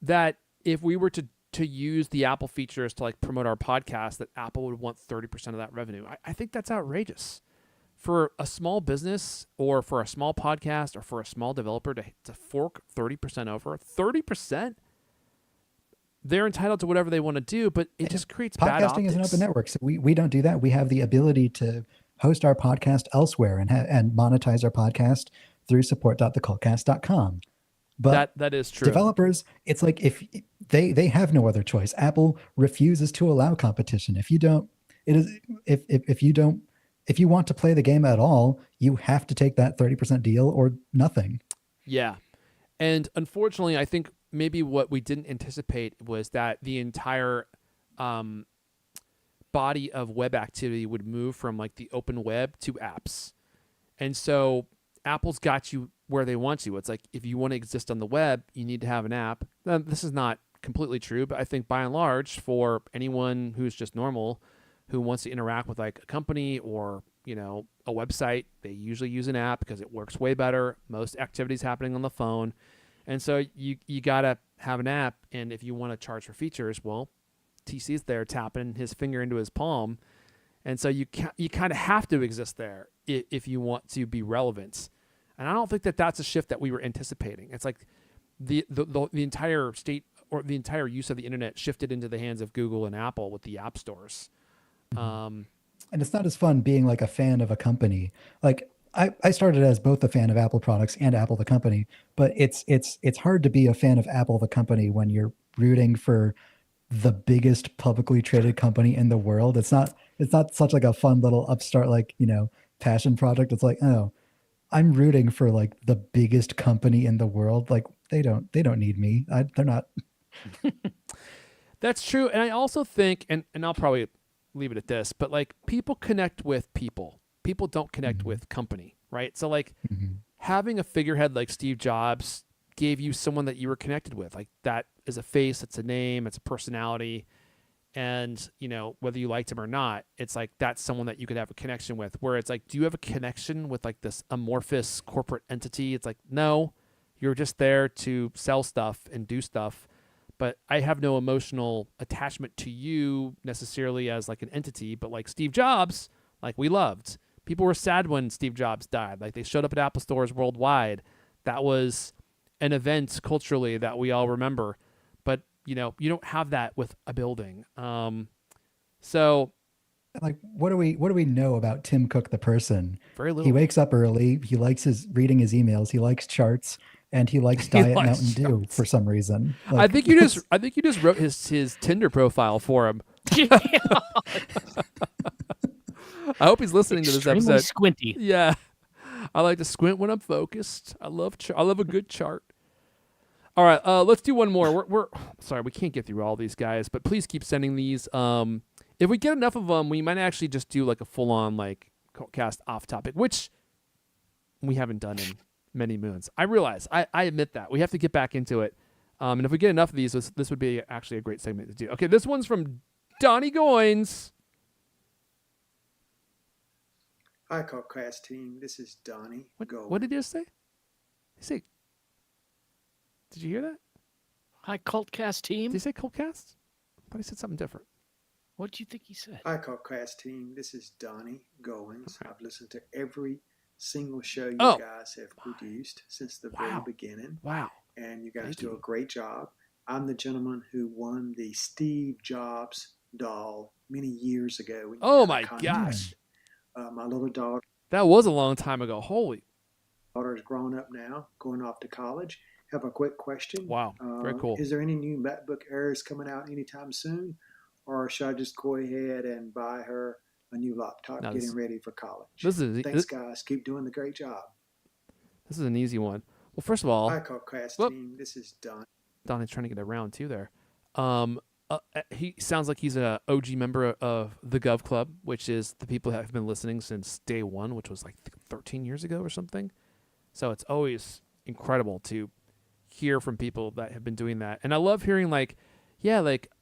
S3: that if we were to use the Apple features to like promote our podcast, that Apple would want 30% of that revenue. I think that's outrageous. For a small business or for a small podcast or for a small developer to fork 30% over, 30%, they're entitled to whatever they want to do, but it just creates bad optics.
S2: Podcasting is an open network, so we don't do that. We have the ability to host our podcast elsewhere and monetize our podcast through support.thecultcast.com. But
S3: that is true.
S2: Developers, it's like if they have no other choice. Apple refuses to allow competition. If you want to play the game at all, you have to take that 30% deal or nothing.
S3: Yeah. And unfortunately, I think maybe what we didn't anticipate was that the entire body of web activity would move from like the open web to apps. And so Apple's got you where they want you. It's like if you want to exist on the web, you need to have an app. Now, this is not completely true, but I think by and large, for anyone who's just normal, who wants to interact with like a company or, you know, a website, they usually use an app because it works way better. Most activities happening on the phone. And so you got to have an app. And if you want to charge for features, well, TC's there tapping his finger into his palm. And so you kind of have to exist there if you want to be relevant. And I don't think that that's a shift that we were anticipating. It's like the entire state or the entire use of the internet shifted into the hands of Google and Apple with the app stores.
S2: And it's not as fun being like a fan of a company. Like I started as both a fan of Apple products and Apple the company, but it's hard to be a fan of Apple the company when you're rooting for the biggest publicly traded company in the world. It's not such like a fun little upstart, like, you know, passion project. It's like, oh, I'm rooting for like the biggest company in the world. Like they don't need me. They're not.
S3: That's true. And I also think, and I'll probably leave it at this, but like people connect with people. People don't connect with company, right? So like having a figurehead like Steve Jobs gave you someone that you were connected with. Like that is a face, it's a name, it's a personality. And, you know, whether you liked him or not, it's like that's someone that you could have a connection with. Where it's like, do you have a connection with like this amorphous corporate entity? It's like, no, you're just there to sell stuff and do stuff. But I have no emotional attachment to you necessarily as like an entity. But like Steve Jobs, like we loved. People were sad when Steve Jobs died. Like they showed up at Apple stores worldwide. That was an event culturally that we all remember. But, you know, you don't have that with a building. So
S2: like, what do we know about Tim Cook, the person?
S3: Very little.
S2: He wakes up early. He likes reading his emails. He likes charts. And he likes Diet
S3: likes
S2: Mountain Dew for some reason. Like,
S3: I think you just wrote his Tinder profile for him. I hope he's listening to this
S1: Extremely
S3: episode.
S1: squinty.
S3: Yeah, I like to squint when I'm focused. I love a good chart. All right, let's do one more. We're sorry, we can't get through all these guys, but please keep sending these. If we get enough of them, we might actually just do like a full on like cast off topic, which we haven't done in many moons. I realize. I admit that. We have to get back into it. And if we get enough of these, this would be actually a great segment to do. Okay, this one's from Donnie Goins.
S7: Hi, CultCast team. This is Donnie.
S3: What did he just say? He say? Did you hear that?
S1: Hi, CultCast team.
S3: Did he say CultCast? I thought he said something different.
S1: What do you think he said?
S7: Hi, CultCast team. This is Donnie Goins. I've listened to every single show you guys have produced since the very beginning.
S3: Wow.
S7: And you guys do a great job. I'm the gentleman who won the Steve Jobs doll many years ago.
S3: Oh, my gosh.
S7: My little daughter.
S3: That was a long time ago. Holy.
S7: Daughter's grown up now, going off to college. Have a quick question.
S3: Wow. Very cool.
S7: Is there any new MacBook Airs coming out anytime soon? Or should I just go ahead and buy her a new laptop getting ready for college? Thanks, guys. Keep doing the great job.
S3: This is an easy one. Well, first of all,
S7: hi, CultCast team. This is Don.
S3: Donnie's trying to get around too there. He sounds like he's a OG member of the Gov Club, which is the people that have been listening since day one, which was like 13 years ago or something. So it's always incredible to hear from people that have been doing that. And I love hearing like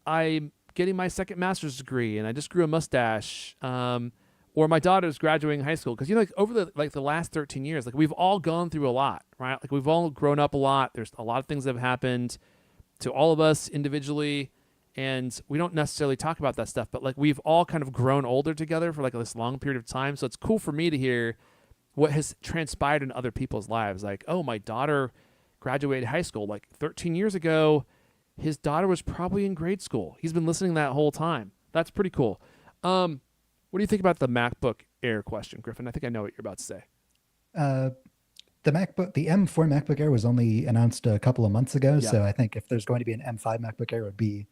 S3: I'm getting my second master's degree and I just grew a mustache. Or my daughter's graduating high school. Because, like over the last 13 years, like we've all gone through a lot, right? Like we've all grown up a lot. There's a lot of things that have happened to all of us individually. And we don't necessarily talk about that stuff, but like we've all kind of grown older together for like this long period of time. So it's cool for me to hear what has transpired in other people's lives. Like, oh, my daughter graduated high school like 13 years ago. His daughter was probably in grade school. He's been listening that whole time. That's pretty cool. What do you think about the MacBook Air question, Griffin? I think I know what you're about to say.
S2: The M4 MacBook Air was only announced a couple of months ago. So I think if there's going to be an M5 MacBook Air, it would be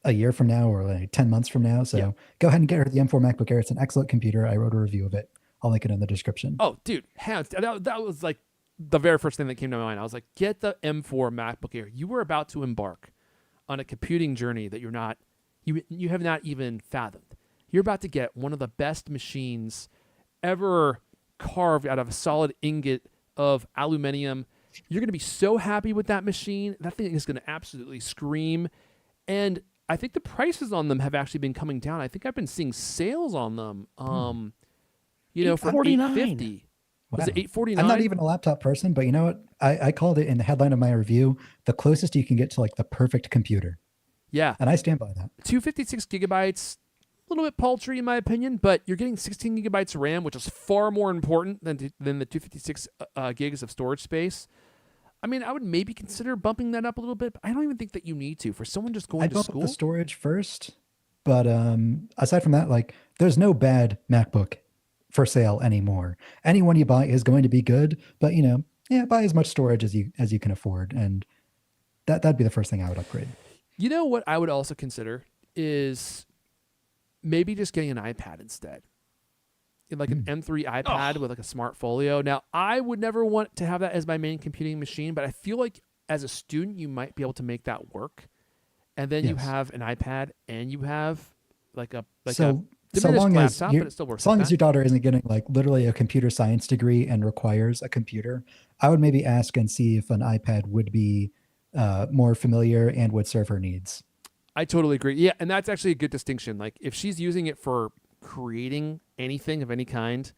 S2: a year from now or like 10 months from now. So go ahead and get her the M4 MacBook Air. It's an excellent computer. I wrote a review of it. I'll link it in the description.
S3: Oh, dude. That was like the very first thing that came to my mind. I was like, get the M4 MacBook Air. You were about to embark on a computing journey that you have not even fathomed. You're about to get one of the best machines ever carved out of a solid ingot of aluminum. You're going to be so happy with that machine. That thing is going to absolutely scream. And I think the prices on them have actually been coming down. I think I've been seeing sales on them. For $850. Was it $849?
S2: I'm not even a laptop person, but you know what? I called it in the headline of my review, the closest you can get to like the perfect computer.
S3: Yeah.
S2: And I stand by that.
S3: 256 gigabytes, a little bit paltry in my opinion, but you're getting 16 gigabytes of RAM, which is far more important than the 256 gigs of storage space. I mean, I would maybe consider bumping that up a little bit, but I don't even think that you need to. For someone just going to school,
S2: I'd bump up the storage first, but aside from that, like there's no bad MacBook for sale anymore. Anyone you buy is going to be good, but buy as much storage as you can afford, and that'd be the first thing I would upgrade.
S3: You know what I would also consider is maybe just getting an iPad instead. Like an M3 iPad with like a smart folio. Now, I would never want to have that as my main computing machine, but I feel like as a student, you might be able to make that work. And then you have an iPad and you have like a diminished laptop, but it still works.
S2: As long as your daughter isn't getting like literally a computer science degree and requires a computer, I would maybe ask and see if an iPad would be more familiar and would serve her needs.
S3: I totally agree. Yeah, and that's actually a good distinction. Like if she's using it for creating anything of any kind,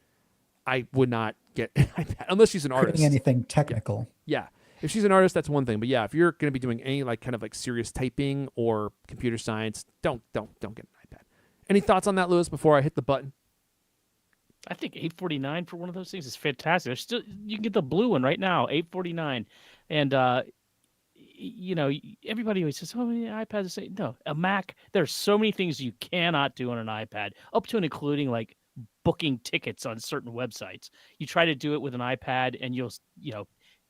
S3: I would not get an iPad unless she's an artist.
S2: Creating anything technical.
S3: Yeah. If she's an artist, that's one thing. But yeah, if you're going to be doing any like kind of like serious typing or computer science, don't get an iPad. Any thoughts on that, Lewis, before I hit the button?
S1: I think $849 for one of those things is fantastic. There's still, you can get the blue one right now, $849, and everybody always says, "Oh, iPad is no a Mac." There's so many things you cannot do on an iPad, up to and including like booking tickets on certain websites. You try to do it with an iPad, and you'll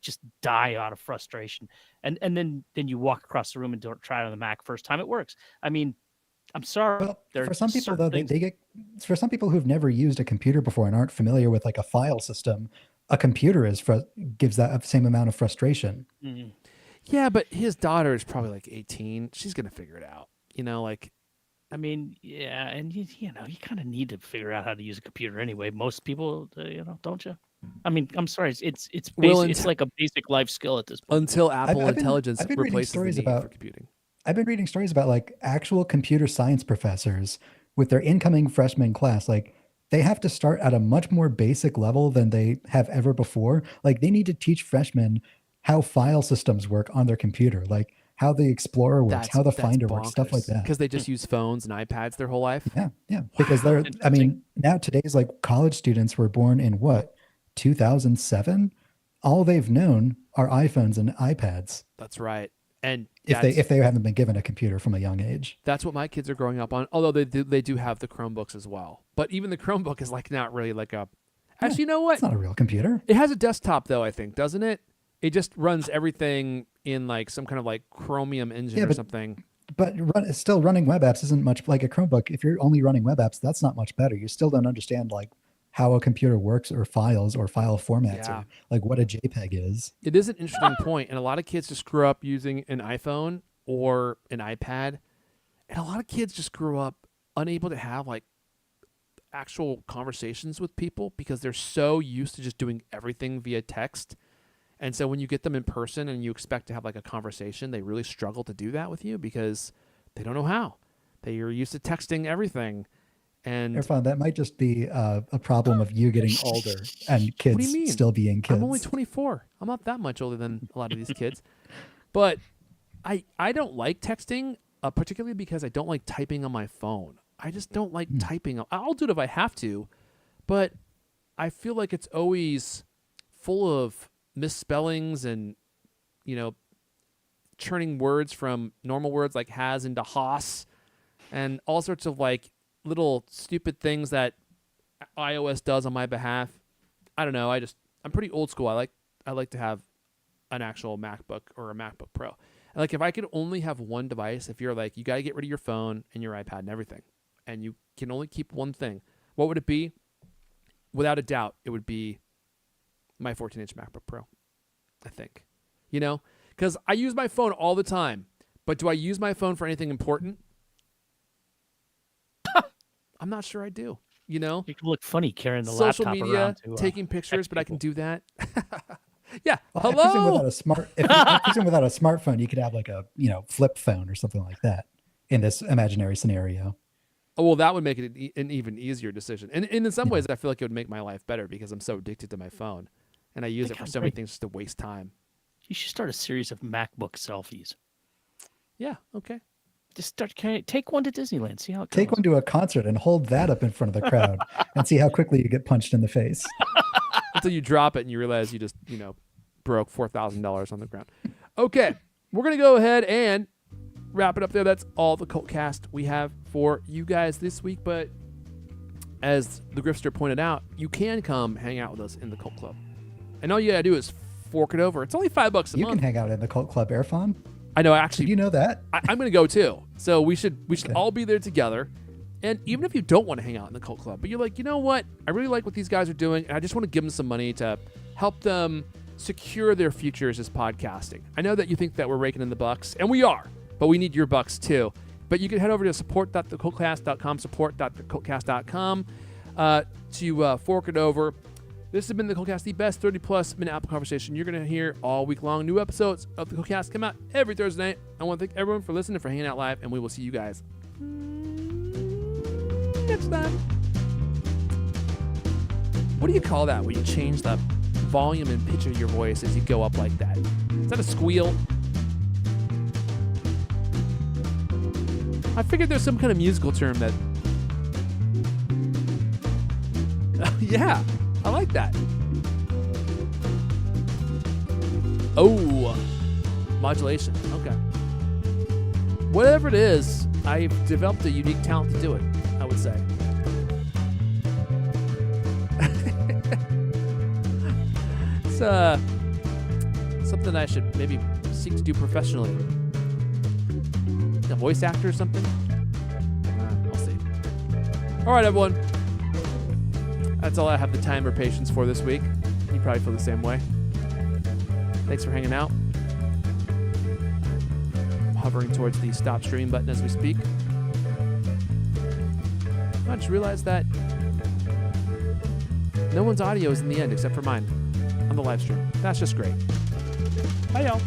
S1: just die out of frustration. And then you walk across the room and don't try it on the Mac first time it works. I mean, I'm sorry.
S2: Well, for some people though, for some people who've never used a computer before and aren't familiar with like a file system, a computer gives that same amount of frustration.
S1: Mm-hmm.
S3: Yeah, but his daughter is probably like 18. She's gonna figure it out.
S1: I mean, yeah, and you kind of need to figure out how to use a computer anyway. Most people, don't you? I mean, I'm sorry, it's basic, it's like a basic life skill at this point.
S3: Until Apple Intelligence replaces the need for computing.
S2: I've been reading stories about like actual computer science professors with their incoming freshman class. Like they have to start at a much more basic level than they have ever before. Like they need to teach freshmen how file systems work on their computer, like how the Explorer works, how the Finder works, stuff like that.
S3: Because they just use phones and iPads their whole life.
S2: Yeah, yeah. Because I mean, now today's like college students were born in what, 2007? All they've known are iPhones and iPads.
S3: That's right. And
S2: if they haven't been given a computer from a young age,
S3: that's what my kids are growing up on. Although they do have the Chromebooks as well. But even the Chromebook is like not really like a. Actually, you know what?
S2: It's not a real computer.
S3: It has a desktop though, I think, doesn't it? It just runs everything in like some kind of like Chromium engine or something.
S2: But still running web apps isn't much like a Chromebook. If you're only running web apps, that's not much better. You still don't understand like how a computer works or files or file formats or like what a JPEG is.
S3: It is an interesting point, and a lot of kids just grew up using an iPhone or an iPad, and a lot of kids just grew up unable to have like actual conversations with people because they're so used to just doing everything via text. And so when you get them in person and you expect to have like a conversation, they really struggle to do that with you because they don't know how. They are used to texting everything. And
S2: Irfan, that might just be a problem of you getting older and kids still being kids.
S3: I'm only 24. I'm not that much older than a lot of these kids. But I don't like texting, particularly because I don't like typing on my phone. I just don't like typing. I'll do it if I have to, but I feel like it's always full of misspellings and, churning words from normal words like has into has and all sorts of like little stupid things that iOS does on my behalf. I don't know. I'm pretty old school. I like to have an actual MacBook or a MacBook Pro. And like if I could only have one device, if you're like, you got to get rid of your phone and your iPad and everything, and you can only keep one thing, what would it be? Without a doubt, it would be my 14-inch MacBook Pro, I think. Because I use my phone all the time, but do I use my phone for anything important? I'm not sure I do. You can
S1: look funny carrying the
S3: social
S1: laptop
S3: media,
S1: around to
S3: taking pictures, but I can do that. Yeah.
S2: Well,
S3: hello.
S2: I presume without a smartphone, you could have like a flip phone or something like that in this imaginary scenario.
S3: Oh, well, that would make it an even easier decision. And in some ways, I feel like it would make my life better because I'm so addicted to my phone. And I use it for so many things just to waste time.
S1: You should start a series of MacBook selfies.
S3: Yeah, okay.
S1: Just take one to Disneyland, see how it goes.
S2: Take one to a concert and hold that up in front of the crowd and see how quickly you get punched in the face.
S3: Until you drop it and you realize you just, broke $4,000 on the ground. Okay, we're going to go ahead and wrap it up there. That's all the CultCast we have for you guys this week. But as the Grifter pointed out, you can come hang out with us in the Cult Club. And all you got to do is fork it over. It's only $5 a month.
S2: You can hang out in the Cult Club, Irfan.
S3: I know, actually.
S2: Did you know that?
S3: I'm going to go too. So we should all be there together. And even if you don't want to hang out in the Cult Club, but you're like, you know what? I really like what these guys are doing, and I just want to give them some money to help them secure their futures as podcasting. I know that you think that we're raking in the bucks, and we are, but we need your bucks too. But you can head over to support.thecultcast.com, support.thecultcast.com to fork it over. This has been the CultCast, the best 30-plus minute Apple conversation you're going to hear all week long. New episodes of the CultCast come out every Thursday night. I want to thank everyone for listening, for hanging out live, and we will see you guys next time. What do you call that when you change the volume and pitch of your voice as you go up like that? Is that a squeal? I figured there's some kind of musical term that... yeah, I like that. Oh, modulation. Okay. Whatever it is, I've developed a unique talent to do it, I would say. It's something I should maybe seek to do professionally. A voice actor or something? I'll see. All right, everyone. That's all I have the time or patience for this week. You probably feel the same way. Thanks for hanging out. I'm hovering towards the stop stream button as we speak. I just realized that no one's audio is in the end except for mine on the live stream. That's just great. Bye, y'all.